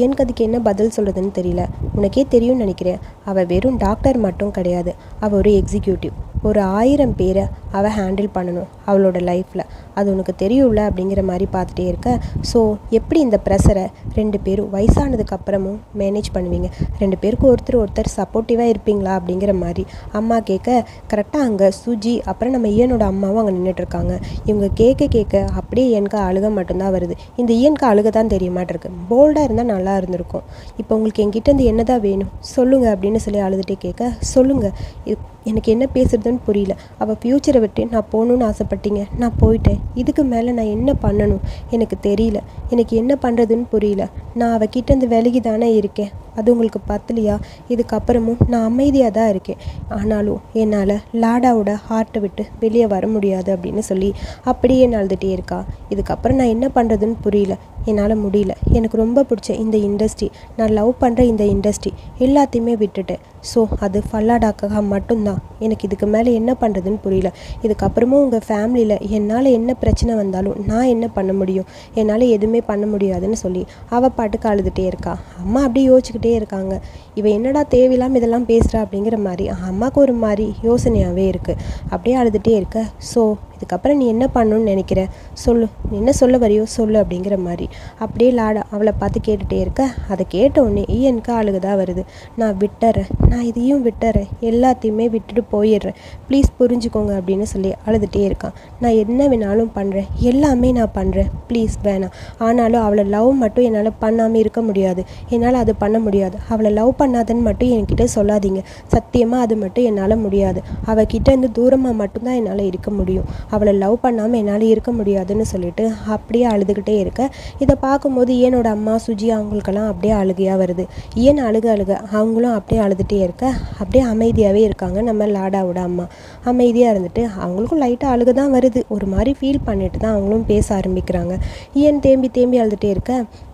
எனக்கு அதுக்கு என்ன பதில் சொல்கிறதுன்னு தெரியல. உனக்கே தெரியும்னு நினைக்கிறேன், அவள் வெறும் டாக்டர் மட்டும் கிடையாது, அவள் ஒரு எக்ஸிக்யூட்டிவ். ஒரு 1000 பேரை அவள் ஹேண்டில் பண்ணணும் அவளோட லைஃப்பில், அது உனக்கு தெரியும்ல அப்படிங்கிற மாதிரி பார்த்துட்டே இருக்க. ஸோ எப்படி இந்த ப்ரெஷரை 2 பேரும் வயசானதுக்கப்புறமும் மேனேஜ் பண்ணுவீங்க, 2 பேருக்கு ஒருத்தர் சப்போர்ட்டிவாக இருப்பீங்களா அப்படிங்கிற மாதிரி அம்மா கேட்க கரெக்டாக அங்கே சுஜி அப்புறம் நம்ம ஈயனோட அம்மாவும் அங்கே நின்றுட்டுருக்காங்க. இவங்க கேட்க அப்படியே எனக்கு அழுக மட்டும்தான் வருது. இந்த ஈயனுக்கு அழுக தான் தெரிய மாட்டிருக்கு, போல்டாக இருந்தால் நல்லா இருந்திருக்கும். இப்போ உங்களுக்கு என்கிட்ட இருந்து என்ன தான் வேணும் சொல்லுங்கள் அப்படின்னு சொல்லி அழுதுகிட்டே கேட்க, சொல்லுங்கள், எனக்கு என்ன பேசுறதுன்னு புரியல, அவள் ஃப்யூச்சரை விட்டு நான் போகணுன்னு ஆசைப்பட்டீங்க, நான் போயிட்டேன், இதுக்கு மேலே நான் என்ன பண்ணணும் எனக்கு தெரியல, எனக்கு என்ன பண்ணுறதுன்னு புரியல, நான் அவகிட்டேருந்து விலகி தானே இருக்கேன், அது உங்களுக்கு பத்தலையா, இதுக்கப்புறமும் நான் அமைதியாக தான் இருக்கேன், ஆனாலும் என்னால் லாடாவோட ஹார்ட்டை விட்டு வெளியே வர முடியாது அப்படின்னு சொல்லி அப்படியே அழுதுகிட்டே இருக்கா. இதுக்கப்புறம் நான் என்ன பண்ணுறதுன்னு புரியல, என்னால் முடியல, எனக்கு ரொம்ப பிடிச்ச இந்த இண்டஸ்ட்ரி, நான் லவ் பண்ணுற இந்த இண்டஸ்ட்ரி எல்லாத்தையுமே விட்டுட்டேன். ஸோ அது ஃபல்லாடாக்காக மட்டும்தான், எனக்கு இதுக்கு மேலே என்ன பண்ணுறதுன்னு புரியல. இதுக்கப்புறமும் உங்கள் ஃபேமிலியில் என்னால் என்ன பிரச்சனை வந்தாலும் நான் என்ன பண்ண முடியும், என்னால் எதுவுமே பண்ண முடியாதுன்னு சொல்லி அவள் பாட்டுக்கு அழுதுகிட்டே இருக்கா. அம்மா அப்படியே யோசிச்சுக்கிட்டே இருக்காங்க, இவன் என்னடா தேவையில்லாமல் இதெல்லாம் பேசுகிறா அப்படிங்கிற மாதிரி அம்மாவுக்கு ஒரு மாதிரி யோசனையாகவே இருக்குது. அப்படியே அழுதுகிட்டே இருக்க. ஸோ இதுக்கப்புறம் நீ என்ன பண்ணணும்னு நினைக்கிற, சொல்லு, நீ என்ன சொல்ல வரையோ சொல்லு அப்படிங்கிற மாதிரி அப்படியே லாடா அவளை பார்த்து கேட்டுகிட்டே இருக்க. அதை கேட்ட உடனே எனக்கு அழுகுதான் வருது. நான் விட்டுறேன், நான் இதையும் விட்டுறேன், எல்லாத்தையுமே விட்டுட்டு போயிடுறேன், ப்ளீஸ் புரிஞ்சுக்கோங்க அப்படின்னு சொல்லி அழுதுகிட்டே இருக்கான். நான் என்ன வேணாலும் பண்ணுறேன், எல்லாமே நான் பண்ணுறேன், ப்ளீஸ் வேணாம். ஆனாலும் அவளை லவ் மட்டும் என்னால் பண்ணாமல் இருக்க முடியாது, என்னால் அது பண்ண முடியாது. அவளை லவ் பண்ணாதன்னு மட்டும் என்கிட்ட சொல்லாதீங்க, சத்தியமாக அது மட்டும் என்னால் முடியாது. அவகிட்ட இருந்து தூரமாக மட்டும்தான் என்னால் இருக்க முடியும், அவளை லவ் பண்ணாமல் என்னால் இருக்க முடியாதுன்னு சொல்லிட்டு அப்படியே அழுதுகிட்டே இருக்க. இதை பார்க்கும்போது ஈயனோட அம்மா சுஜி அவங்களுக்கெல்லாம் அப்படியே அழுகையாக வருது. ஈயன் அழுக அவங்களும் அப்படியே அழுதுகிட்டே இருக்க. அப்படியே அமைதியாகவே இருக்காங்க நம்ம லாடாவோட அம்மா. அமைதியாக இருந்துட்டு அவங்களுக்கும் லைட்டாக அழுக தான் வருது, ஒரு மாதிரி ஃபீல் பண்ணிட்டு தான் அவங்களும் பேச ஆரம்பிக்கிறாங்க. ஈயன் தேம்பி அழுதுகிட்டே இருக்க.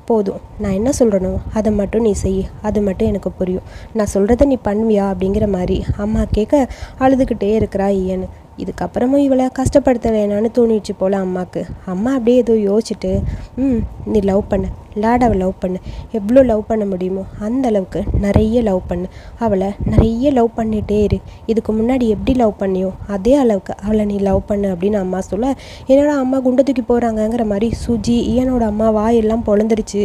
போதும், நான் என்ன சொல்கிறனோ அதை மட்டும் நீ செய், அது மட்டும் எனக்கு புரியும், நான் சொல்கிறத நீ பண்ணுவியா அப்படிங்கிற மாதிரி அம்மா கேட்க அழுதுகிட்டே இருக்கிறா ஈயன். இதுக்கப்புறமும் இவளை கஷ்டப்படுத்த வேணான்னு தோணிடுச்சு போல் அம்மாவுக்கு. அம்மா அப்படியே ஏதோ யோசிச்சுட்டு, நீ லவ் பண்ணு, லாடாவை லவ் பண்ணு, எவ்வளோ லவ் பண்ண முடியுமோ அந்த அளவுக்கு நிறைய லவ் பண்ணு, அவளை நிறைய லவ் பண்ணிகிட்டே இரு, இதுக்கு முன்னாடி எப்படி லவ் பண்ணியோ அதே அளவுக்கு அவளை நீ லவ் பண்ணு அப்படின்னு அம்மா சொல்ல, என்னடா அம்மா குண்டை தூக்கி போகிறாங்கங்கிற மாதிரி சுஜி இயனோட அம்மா வாயெல்லாம் பொழந்துருச்சு.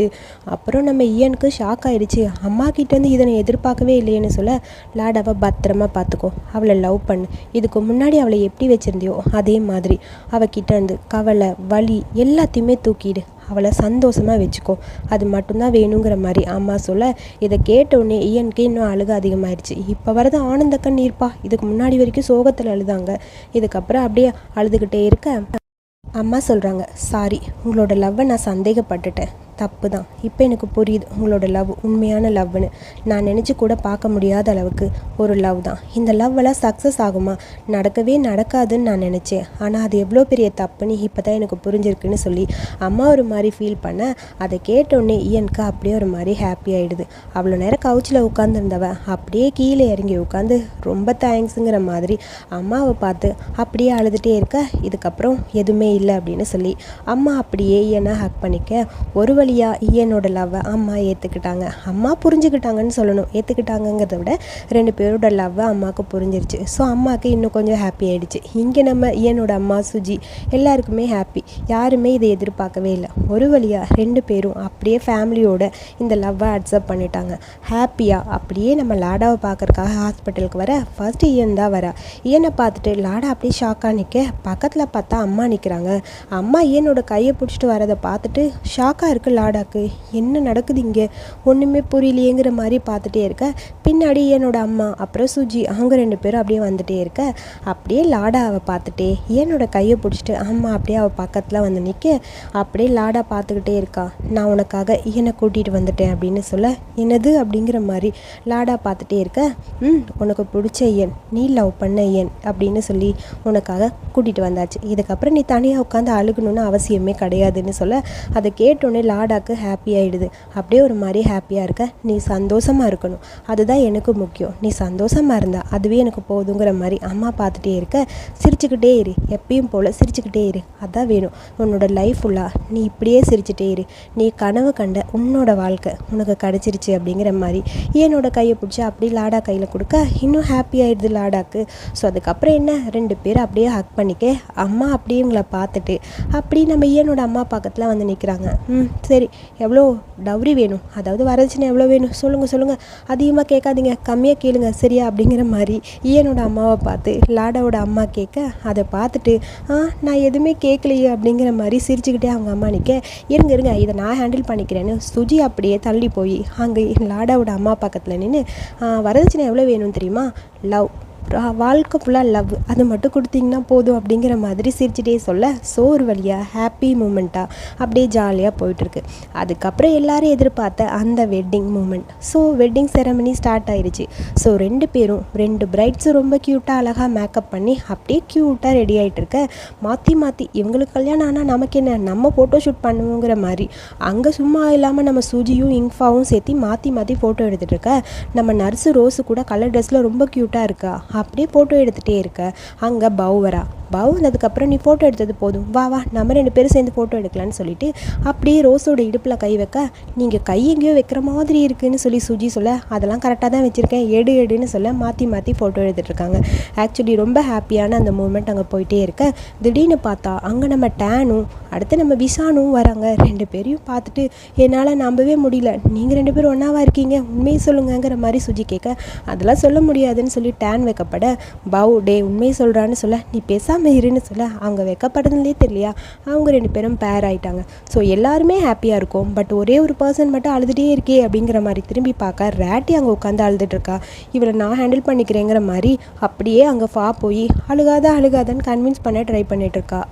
அப்புறம் நம்ம இயனுக்கு ஷாக் ஆகிடுச்சு. அம்மா கிட்டேருந்து இதை நான் எதிர்பார்க்கவே இல்லையேன்னு சொல்ல, லாடாவை பத்திரமா பார்த்துக்கோ, அவளை லவ் பண்ணு, இதுக்கு முன்னாடி அவளை எப்படி வச்சுருந்தியோ அதே மாதிரி அவகிட்டேருந்து கவலை வலி எல்லாத்தையுமே தூக்கிடு, அவளை சந்தோஷமாக வச்சுக்கோ, அது மட்டும்தான் வேணுங்கிற மாதிரி அம்மா சொல்ல, இதை கேட்டவுடனே இயனுக்கு இன்னும் அழுக அதிகமாகிடுச்சு. இப்போ வரது ஆனந்த கண்ணீர்ப்பா, இதுக்கு முன்னாடி வரைக்கும் சோகத்தில் அழுதாங்க, இதுக்கப்புறம் அப்படியே அழுதுகிட்டே இருக்க அம்மா சொல்கிறாங்க, சாரி, உங்களோட லவ்வை நான் சந்தேகப்பட்டுட்டேன், தப்பு தான், இப்போ எனக்கு புரியுது உங்களோட லவ் உண்மையான லவ்னு, நான் நினச்சி கூட பார்க்க முடியாத அளவுக்கு ஒரு லவ் தான். இந்த லவ்வெல்லாம் சக்ஸஸ் ஆகுமா, நடக்கவே நடக்காதுன்னு நான் நினச்சேன், ஆனால் அது எவ்வளோ பெரிய தப்புன்னு இப்போ தான் எனக்கு புரிஞ்சிருக்குன்னு சொல்லி அம்மா ஒரு மாதிரி ஃபீல் பண்ண, அதை கேட்டோடனே இயனுக்கு அப்படியே ஒரு மாதிரி ஹாப்பி ஆகிடுது. அவ்வளோ நேரம் கவுச்சில் உட்காந்துருந்தவ அப்படியே கீழே இறங்கி உட்காந்து ரொம்ப தேங்க்ஸுங்கிற மாதிரி அம்மாவை பார்த்து அப்படியே அழுதுகிட்டே இருக்க, இதுக்கப்புறம் எதுவுமே இல்லை அப்படின்னு சொல்லி அம்மா அப்படியே இயனை ஹக் பண்ணிக்க, ஒரு வழியாக இயனோட லவ்வை அம்மா ஏற்றுக்கிட்டாங்க. அம்மா புரிஞ்சுக்கிட்டாங்கன்னு சொல்லணும், ஏற்றுக்கிட்டாங்கங்கிறத விட ரெண்டு பேரோட லவ்வை அம்மாவுக்கு புரிஞ்சிருச்சு. ஸோ அம்மாவுக்கு இன்னும் கொஞ்சம் ஹாப்பி ஆகிடுச்சு. இங்கே நம்ம இயனோட அம்மா சுஜி எல்லாருக்குமே ஹாப்பி, யாருமே இதை எதிர்பார்க்கவே இல்லை. ஒரு வழியாக ரெண்டு பேரும் அப்படியே ஃபேமிலியோட இந்த லவ்வை அக்செப்ட் பண்ணிட்டாங்க. ஹாப்பியாக அப்படியே நம்ம லாடாவை பார்க்குறக்காக ஹாஸ்பிட்டலுக்கு வர ஃபர்ஸ்ட் இயன் தான் வரா. இயனை பார்த்துட்டு லாடா அப்படியே ஷாக்காக நிற்க, பக்கத்தில் பார்த்தா அம்மா நிற்கிறாங்க. அம்மா இயனோட கையை பிடிச்சிட்டு வரதை பார்த்துட்டு ஷாக்காக இருக்குது லாடாக்கு, என்ன நடக்குது இங்கே ஒன்றுமே புரியலையேங்கிற மாதிரி பார்த்துட்டே இருக்க, பின்னாடி என்னோட அம்மா அப்புறம் சுஜி அவங்க ரெண்டு பேரும் அப்படியே வந்துட்டே இருக்க, அப்படியே லாடாவை பார்த்துட்டே என்னோட கையை பிடிச்சிட்டு அம்மா அப்படியே அவள் பக்கத்தில் வந்து நிற்க, அப்படியே லாடா பார்த்துக்கிட்டே இருக்கா. நான் உனக்காக என்னை கூட்டிகிட்டு வந்துட்டேன் அப்படின்னு சொல்ல, என்னது அப்படிங்கிற மாதிரி லாடா பார்த்துட்டே இருக்க, உனக்கு பிடிச்ச இயன், நீ லவ் பண்ண இயன் அப்படின்னு சொல்லி உனக்காக கூட்டிகிட்டு வந்தாச்சு, இதுக்கப்புறம் நீ தனியாக உட்காந்து அழுகணும்னு அவசியமே கிடையாதுன்னு சொல்ல, அதை கேட்டோன்னே லாடாக்கு ஹாப்பி ஆகிடுது. அப்படியே ஒரு மாதிரி ஹாப்பியாக இருக்க, நீ சந்தோஷமாக இருக்கணும், அதுதான் எனக்கு முக்கியம், நீ சந்தோஷமாக இருந்தா அதுவே எனக்கு போதுங்கிற மாதிரி அம்மா பார்த்துட்டே இருக்க, சிரிச்சுக்கிட்டே இரு, எப்பயும் போல் சிரிச்சுக்கிட்டே இரு, அதான் வேணும், உன்னோட லைஃப் ஃபுல்லாக நீ இப்படியே சிரிச்சுட்டே இரு, நீ கனவு கண்ட உன்னோட வாழ்க்கை உனக்கு கிடச்சிருச்சு அப்படிங்கிற மாதிரி என்னோட கையை பிடிச்சி அப்படி லாடா கையில் கொடுக்க இன்னும் ஹாப்பி ஆகிடுது லாடாக்கு. ஸோ அதுக்கப்புறம் என்ன, ரெண்டு பேரும் அப்படியே ஹக் பண்ணிக்க, அம்மா அப்படியே இவங்களை பார்த்துட்டு அப்படி நம்ம என்னோட அம்மா பக்கத்தில் வந்து நிற்கிறாங்க. சரி, எவ்வளோ டவுரி வேணும், அதாவது வரதட்சணை எவ்வளோ வேணும் சொல்லுங்கள், அதிகமாக கேட்காதீங்க, கம்மியாக கேளுங்க சரியா அப்படிங்கிற மாதிரி ஈயனோட அம்மாவை பார்த்து லாடாவோட அம்மா கேட்க, அதை பார்த்துட்டு நான் எதுவுமே கேட்கலையே அப்படிங்கிற மாதிரி சிரிச்சுக்கிட்டே அவங்க அம்மா நிற்க, இருங்க இதை நான் ஹேண்டில் பண்ணிக்கிறேன்னு சுஜி அப்படியே தள்ளி போய் அங்கே லாடாவோட அம்மா பக்கத்தில் நின்று, வரதட்சணை எவ்வளோ வேணும் தெரியுமா, லவ், வாழ்க்கை ஃபுல்லாக லவ், அது மட்டும் கொடுத்தீங்கன்னா போதும் அப்படிங்கிற மாதிரி சிரிச்சிட்டே சொல்ல, ஸோ ஒரு வழியாக ஹாப்பி மூமெண்ட்டாக அப்படியே ஜாலியாக போயிட்டுருக்கு. அதுக்கப்புறம் எல்லோரும் எதிர்பார்த்த அந்த wedding moment, so wedding ceremony start ஆயிடுச்சு. ஸோ ரெண்டு பேரும் ரெண்டு பிரைட்ஸும் ரொம்ப க்யூட்டாக அழகாக மேக்கப் பண்ணி அப்படியே க்யூட்டாக ரெடி ஆகிட்டு இருக்க, மாற்றி இவங்களுக்கு கல்யாணம் ஆனால் நமக்கு என்ன, நம்ம ஃபோட்டோ ஷூட் பண்ணுவோங்கிற மாதிரி அங்கே சும்மா இல்லாமல் நம்ம சுஜியும் இன்ஃபாவும் சேர்த்து மாற்றி ஃபோட்டோ எடுத்துகிட்டு இருக்க, நம்ம நர்ஸு ரோஸு கூட கலர் ட்ரெஸ்ஸில் ரொம்ப க்யூட்டாக இருக்கா, அப்படியே ஃபோட்டோ எடுத்துகிட்டே இருக்க, அங்கே பவ் வரா. பவ் வந்ததுக்கப்புறம் நீ ஃபோட்டோ எடுத்தது போதும், வா நம்ம ரெண்டு பேரும் சேர்ந்து ஃபோட்டோ எடுக்கலான்னு சொல்லிட்டு அப்படியே ரோஸோட இடுப்பில் கை வைக்க, நீங்கள் கை எங்கேயோ வைக்கிற மாதிரி இருக்குதுன்னு சொல்லி சுஜி சொல்ல, அதெல்லாம் கரெக்டாக தான் வச்சுருக்கேன், எடுன்னு சொல்ல மாற்றி ஃபோட்டோ எடுத்துகிட்ருக்காங்க. ஆக்சுவலி ரொம்ப ஹாப்பியான அந்த மூமெண்ட் அங்கே போயிட்டே இருக்க, திடீர்னு பார்த்தா அங்கே நம்ம டேனும் அடுத்து நம்ம விஷானும் வராங்க. ரெண்டு பேரையும் பார்த்துட்டு என்னால் நம்பவே முடியல, நீங்கள் ரெண்டு பேரும் ஒன்றாவா இருக்கீங்க, உண்மையை சொல்லுங்கிற மாதிரி சுஜி கேட்க, அதெல்லாம் சொல்ல முடியாதுன்னு சொல்லி டேன் வைக்கப்பட, பவ் உண்மையை சொல்கிறான்னு சொல்ல, நீ பேசாமல் இருன்னு சொல்ல, அவங்க வைக்கப்படுறதுலேயே தெரியலையா அவங்க ரெண்டு பேரும் பேர் ஆகிட்டாங்க. ஸோ எல்லாருமே ஹாப்பியாக இருக்கும், பட் ஒரே ஒரு பர்சன் மட்டும் அழுதுகிட்டே இருக்கே அப்படிங்கிற மாதிரி திரும்பி பார்க்க, ரேட்டி அங்கே உட்காந்து அழுதுட்டுருக்கா. இவளை நான் ஹேண்டில் பண்ணிக்கிறேங்கிற மாதிரி அப்படியே அங்கே போய் அழுகாதான்னு கன்வின்ஸ் பண்ண ட்ரை பண்ணிகிட்ருக்கா.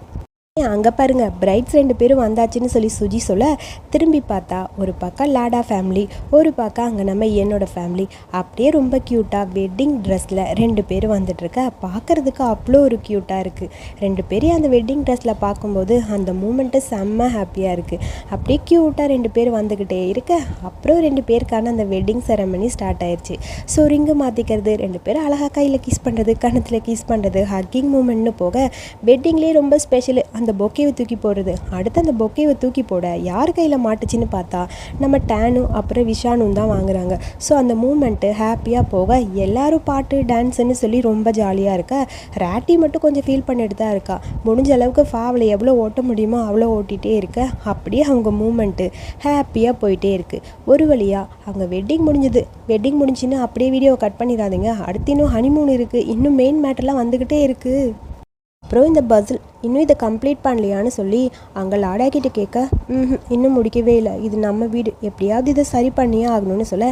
அங்கே பாருங்க பிரைட்ஸ் 2 பேரும் வந்தாச்சுன்னு சொல்லி சுஜி சொல்ல, திரும்பி பார்த்தா ஒரு பக்கம் லாடா ஃபேமிலி, ஒரு பக்கம் அங்கே நம்ம என்னோட ஃபேமிலி. அப்படியே ரொம்ப க்யூட்டாக வெட்டிங் ட்ரெஸ்ஸில் 2 பேரும் வந்துட்டுருக்க பார்க்குறதுக்கு அவ்வளோ ஒரு க்யூட்டாக இருக்குது. 2 பேரையும் அந்த வெட்டிங் ட்ரெஸ்ஸில் பார்க்கும்போது அந்த மூமெண்ட்டு செம்ம ஹாப்பியாக இருக்குது. அப்படியே க்யூட்டாக 2 பேர் வந்துக்கிட்டே இருக்க, அப்புறம் 2 பேருக்கான அந்த வெட்டிங் செரமனி ஸ்டார்ட் ஆயிடுச்சு. ஸோ ரிங்கு மாற்றிக்கிறது, 2 பேரும் அழகாக கையில் கிஸ் பண்ணுறது, கணத்தில் கிஸ் பண்ணுறது, ஹக்கிங் மூமெண்ட்னு போக வெட்டிங்லேயே ரொம்ப ஸ்பெஷலு அந்த பொக்கேவை தூக்கி போடுறது. அடுத்து அந்த பொக்கேவை தூக்கி போட யார் கையில் மாட்டுச்சுன்னு பார்த்தா நம்ம டேனும் அப்புறம் விஷானும் தான் வாங்குறாங்க. ஸோ அந்த மூமெண்ட்டு ஹாப்பியாக போக எல்லாரும் பாட்டு டான்ஸுன்னு சொல்லி ரொம்ப ஜாலியாக இருக்கா. ராட்டி மட்டும் கொஞ்சம் ஃபீல் பண்ணிட்டு தான் இருக்கா. முடிஞ்ச அளவுக்கு ஃபாவில் எவ்வளோ ஓட்ட முடியுமோ அவ்வளோ ஓட்டிகிட்டே இருக்க, அப்படியே அவங்க மூமெண்ட்டு ஹாப்பியாக போயிட்டே இருக்குது. ஒரு வழியாக அவங்க வெட்டிங் முடிஞ்சுது. வெட்டிங் முடிஞ்சுன்னு அப்படியே வீடியோவை கட் பண்ணிடாதீங்க. அடுத்து இன்னும் ஹனிமூன் இருக்குது, இன்னும் மெயின் மேட்டர்லாம் வந்துக்கிட்டே இருக்குது. அப்புறம் இந்த பசில் இன்னும் இதை கம்ப்ளீட் பண்ணலையான்னு சொல்லி அங்கே லாடா கிட்ட கேட்க, இன்னும் முடிக்கவே இல்லை, இது நம்ம வீடு, எப்படியாவது இதை சரி பண்ணியே ஆகணும்னு சொல்ல,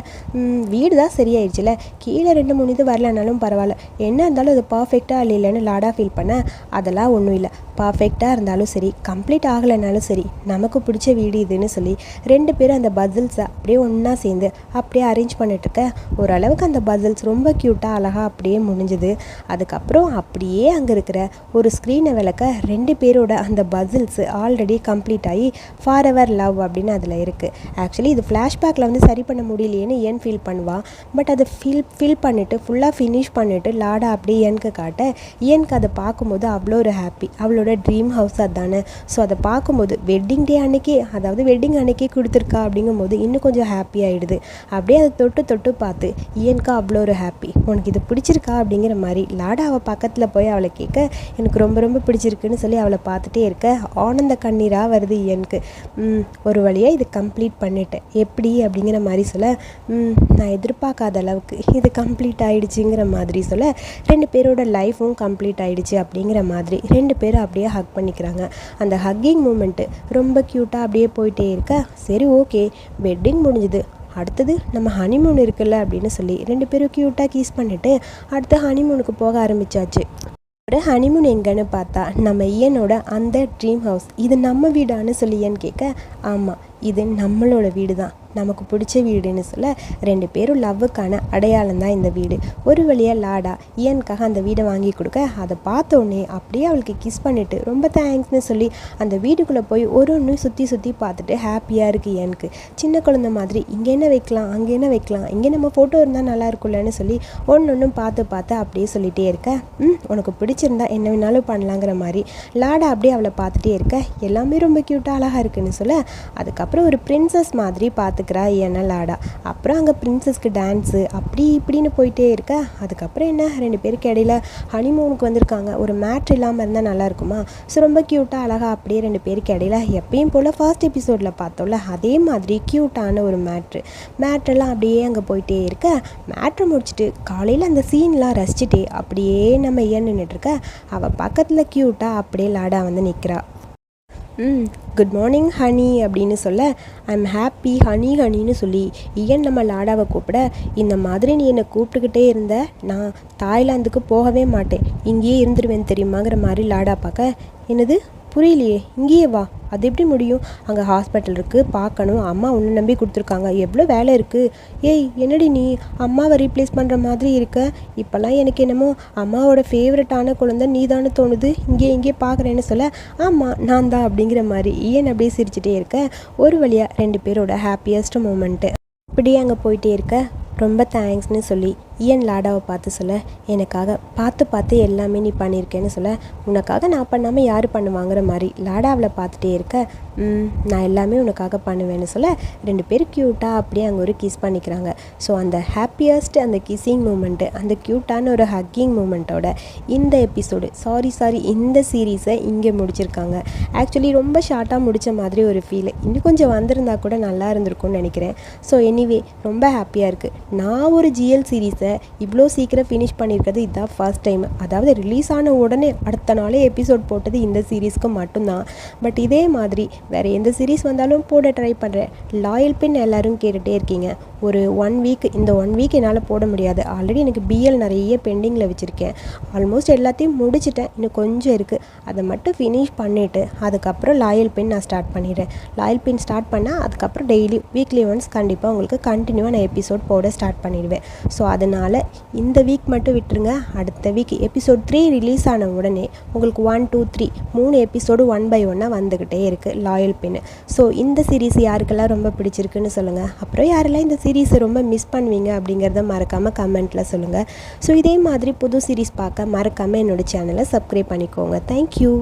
வீடு தான் சரியாயிடுச்சுல, கீழே 2-3 இது வரலனாலும் பரவாயில்ல, என்ன இருந்தாலும் அது பர்ஃபெக்டாக இல்லைன்னு லாடா ஃபீல் பண்ண, அதெல்லாம் ஒன்றும் இல்லை, பர்ஃபெக்டாக இருந்தாலும் சரி கம்ப்ளீட் ஆகலைனாலும் சரி நமக்கு பிடிச்ச வீடு இதுன்னு சொல்லி 2 பேரும் அந்த பசில்ஸை அப்படியே ஒன்றா சேர்ந்து அப்படியே அரேஞ்ச் பண்ணிட்டு இருக்க, ஓரளவுக்கு அந்த பசில்ஸ் ரொம்ப க்யூட்டாக அழகாக அப்படியே முடிஞ்சுது. அதுக்கப்புறம் அப்படியே அங்கே இருக்கிற ஒரு ஸ்க்ரீனை விளக்க 2 பேரோட அந்த பசில்ஸ் ஆல்ரெடி கம்ப்ளீட் ஆகி ஃபார் எவர் லவ் அப்படின்னு அதில் இருக்குது. ஆக்சுவலி இது ஃப்ளாஷ்பேக்கில் வந்து சரி பண்ண முடியலையேன்னு ஏன் ஃபீல் பண்ணுவான். பட் அதை ஃபீல் பண்ணிவிட்டு ஃபுல்லாக ஃபினிஷ் பண்ணிவிட்டு லாடா அப்படியே ஏனுக்கு காட்ட, ஏனுக்கு அதை பார்க்கும்போது அவ்வளோ ஒரு ஹாப்பி. அவளோட ட்ரீம் ஹவுஸ் அதுதானே. ஸோ அதை பார்க்கும்போது வெட்டிங் டே அன்னைக்கே, அதாவது வெட்டிங் அன்னைக்கே கொடுத்துருக்கா அப்படிங்கும்போது இன்னும் கொஞ்சம் ஹாப்பி ஆகிடுது. அப்படியே அதை தொட்டு பார்த்து ஏனுக்கா அவ்வளோ ஒரு ஹாப்பி, உனக்கு இது பிடிச்சிருக்கா அப்படிங்கிற மாதிரி லாடா அவள் பக்கத்தில் போய் அவளை கேட்க, எனக்கு ரொம்ப ரொம்ப பிடிச்சிருக்குன்னு சொல்லி அவளை பார்த்துட்டே இருக்க ஆனந்த கண்ணீராக வருது எனக்கு. ஒரு வழியாக இது கம்ப்ளீட் பண்ணிட்டேன், எப்படி அப்படிங்கிற மாதிரி சொல்ல, நான் எதிர்பார்க்காத அளவுக்கு இது கம்ப்ளீட் ஆகிடுச்சிங்கிற மாதிரி சொல்ல, 2 பேரோட லைஃப்பும் கம்ப்ளீட் ஆகிடுச்சு அப்படிங்கிற மாதிரி 2 பேரும் அப்படியே ஹக் பண்ணிக்கிறாங்க. அந்த ஹக்கிங் மூமெண்ட்டு ரொம்ப க்யூட்டாக அப்படியே போயிட்டே இருக்க, சரி ஓகே வெட்டிங் முடிஞ்சுது, அடுத்தது நம்ம ஹனிமூன் இருக்குல்ல அப்படின்னு சொல்லி 2 பேரும் க்யூட்டாக கீஸ் பண்ணிவிட்டு அடுத்து ஹனிமூனுக்கு போக ஆரம்பித்தாச்சு. ஒரு ஹனிமூன் எங்கன்னு பார்த்தா நம்ம ஈயனோட அந்த ட்ரீம் ஹவுஸ். இது நம்ம வீடான்னு சொல்லி ஏன்னு கேட்க, ஆமாம் இது நம்மளோட வீடு தான், நமக்கு பிடிச்ச வீடுன்னு சொல்ல 2 பேரும் லவ்வுக்கான அடையாளம் தான் இந்த வீடு. ஒரு வழியாக லாடா ஈயனுக்காக அந்த வீடை வாங்கி கொடுக்க, அதை பார்த்தோன்னே அப்படியே அவளுக்கு கிஸ் பண்ணிவிட்டு ரொம்ப தேங்க்ஸ்னு சொல்லி அந்த வீட்டுக்குள்ளே போய் ஒன்று சுற்றி பார்த்துட்டு ஹாப்பியாக இருக்குது ஈயனுக்கு. சின்ன குழந்தை மாதிரி இங்கே என்ன வைக்கலாம், அங்கே என்ன வைக்கலாம், இங்கே நம்ம ஃபோட்டோ இருந்தால் நல்லா இருக்கும்லன்னு சொல்லி ஒன்று பார்த்து அப்படியே சொல்லிகிட்டே இருக்க, உனக்கு பிடிச்சிருந்தா என்ன வேணாலும் பண்ணலாங்கிற மாதிரி லாடா அப்படியே அவளை பார்த்துட்டே இருக்க, எல்லாமே ரொம்ப க்யூட்டாக அழகாக இருக்குன்னு சொல்ல, அதுக்கப்புறம் ஒரு பிரின்சஸ் மாதிரி பார்த்துக்கிறா ஏன்னா லாடா. அப்புறம் அங்கே பிரின்சஸ்க்கு டான்ஸு அப்படி இப்படின்னு போயிட்டே இருக்க, அதுக்கப்புறம் என்ன 2 பேருக்கு இடையில ஹனிமூனுக்கு வந்திருக்காங்க, ஒரு மேட்ரு இல்லாமல் இருந்தால் நல்லா இருக்குமா. ஸோ ரொம்ப க்யூட்டாக அழகாக அப்படியே 2 பேருக்கு இடையில எப்பயும் போல் ஃபர்ஸ்ட் எபிசோடில் பார்த்தோம்ல அதே மாதிரி க்யூட்டான ஒரு மேட்ரெல்லாம் அப்படியே அங்கே போயிட்டே இருக்க, மேட்ரு முடிச்சுட்டு காலையில் அந்த சீன்லாம் ரசிச்சுட்டே அப்படியே நம்ம ஏன் நின்றுட்டுருக்க, அவள் பக்கத்தில் க்யூட்டாக அப்படியே லாடா வந்து நிற்கிறா. குட் மார்னிங் ஹனி அப்படின்னு சொல்ல, ஐம் ஹாப்பி ஹனின்னு சொல்லி ஈயன் நம்ம லாடாவை கூப்பிட, இந்த மாதிரி நீ என்னை கூப்பிட்டுக்கிட்டே இருந்த நான் தாய்லாந்துக்கு போகவே மாட்டேன், இங்கேயே இருந்துருவேன் தெரியுமாங்கிற மாதிரி லாடா பார்க்க, என்னது புரியலையே, இங்கேயே வா, அது எப்படி முடியும், அங்கே ஹாஸ்பிட்டல் இருக்குது பார்க்கணும், அம்மா உன்னை நம்பி கொடுத்துருக்காங்க, எவ்வளோ வேலை இருக்குது, ஏய் என்னடி நீ அம்மாவை ரீப்ளேஸ் பண்ணுற மாதிரி இருக்க, இப்போல்லாம் எனக்கு என்னமோ அம்மாவோட ஃபேவரட்டான குழந்தை நீ தானே தோணுது, இங்கே பார்க்குறேன்னு சொல்ல, ஆமாம் நான் தான் அப்படிங்கிற மாதிரி ஈயன் அப்படியே சிரிச்சிட்டே இருக்க, ஒரு வழியாக 2 பேரோட ஹாப்பியஸ்ட் மூமெண்ட்டு அப்படியே அங்கே போயிட்டே இருக்க, ரொம்ப தேங்க்ஸ்னு சொல்லி ஈயன் லாடாவை பார்த்து சொல்ல, எனக்காக பார்த்து எல்லாமே நீ பண்ணியிருக்கேன்னு சொல்ல, உனக்காக நான் பண்ணாமல் யார் பண்ணுவாங்கிற மாதிரி லாடா அவளை பார்த்துட்டே இருக்க, நான் எல்லாமே உனக்காக பண்ணுவேன்னு சொல்ல 2 பேரும் க்யூட்டாக அப்படியே அங்கே ஒரு கிஸ் பண்ணிக்கிறாங்க. ஸோ அந்த ஹாப்பியஸ்ட் அந்த கிஸ்ஸிங் மூமெண்ட்டு, அந்த க்யூட்டான ஒரு ஹக்கிங் மூமெண்ட்டோட இந்த எபிசோடு சாரி இந்த சீரீஸை இங்கே முடிச்சிருக்காங்க. ஆக்சுவலி ரொம்ப ஷார்ட்டாக முடித்த மாதிரி ஒரு ஃபீல், இன்னும் கொஞ்சம் வந்திருந்தா கூட நல்லா இருந்திருக்கும்னு நினைக்கிறேன். ஸோ எனிவே ரொம்ப ஹாப்பியாக இருக்குது. நான் ஒரு ஜிஎல் சீரீஸை இவ்வளோ சீக்கிரம் ஃபினிஷ் பண்ணியிருக்கிறது இதுதான் ஃபர்ஸ்ட் டைம். அதாவது ரிலீஸ் ஆன உடனே அடுத்த நாளே எபிசோட் போட்டது இந்த சீரீஸ்க்கு மட்டும்தான். பட் இதே மாதிரி வேறு எந்த சீரீஸ் வந்தாலும் போட ட்ரை பண்ணுறேன். லாயல் பின் எல்லோரும் கேட்டுகிட்டே இருக்கீங்க. ஒரு 1 வீக் இந்த 1 வீக் என்னால் போட முடியாது. ஆல்ரெடி எனக்கு பிஎல் நிறைய பெண்டிங்கில் வச்சுருக்கேன். ஆல்மோஸ்ட் எல்லாத்தையும் முடிச்சிட்டேன். இன்னும் கொஞ்சம் இருக்குது. அதை மட்டும் ஃபினிஷ் பண்ணிவிட்டு அதுக்கப்புறம் லாயல் பின் நான் ஸ்டார்ட் பண்ணிடுறேன். லாயல் பின் ஸ்டார்ட் பண்ணால் அதுக்கப்புறம் டெய்லி வீக்லி ஒன்ஸ் கண்டிப்பாக உங்களுக்கு கண்டினியூவாக நான் எபிசோட் போட ஸ்டார்ட் பண்ணிடுவேன். ஸோ அதனால் இந்த வீக் மட்டும் விட்டுருங்க. அடுத்த வீக் எபிசோட் 3 ரிலீஸ் ஆன உடனே உங்களுக்கு 1, 2, 3 3 எபிசோடு 1 by 1 வந்துக்கிட்டே இருக்குது லாயல் பின். ஸோ இந்த சீரீஸ் யாருக்கெல்லாம் ரொம்ப பிடிச்சிருக்குன்னு சொல்லுங்கள். அப்புறம் யாரெல்லாம் இந்த சீரீஸை ரொம்ப மிஸ் பண்ணுவீங்க அப்படிங்கிறத மறக்காமல் கமெண்ட்டில் சொல்லுங்கள். ஸோ இதே மாதிரி புது சீரீஸ் பார்க்க மறக்காமல் என்னோடய சேனலை சப்ஸ்கிரைப் பண்ணிக்கோங்க. தேங்க்யூ.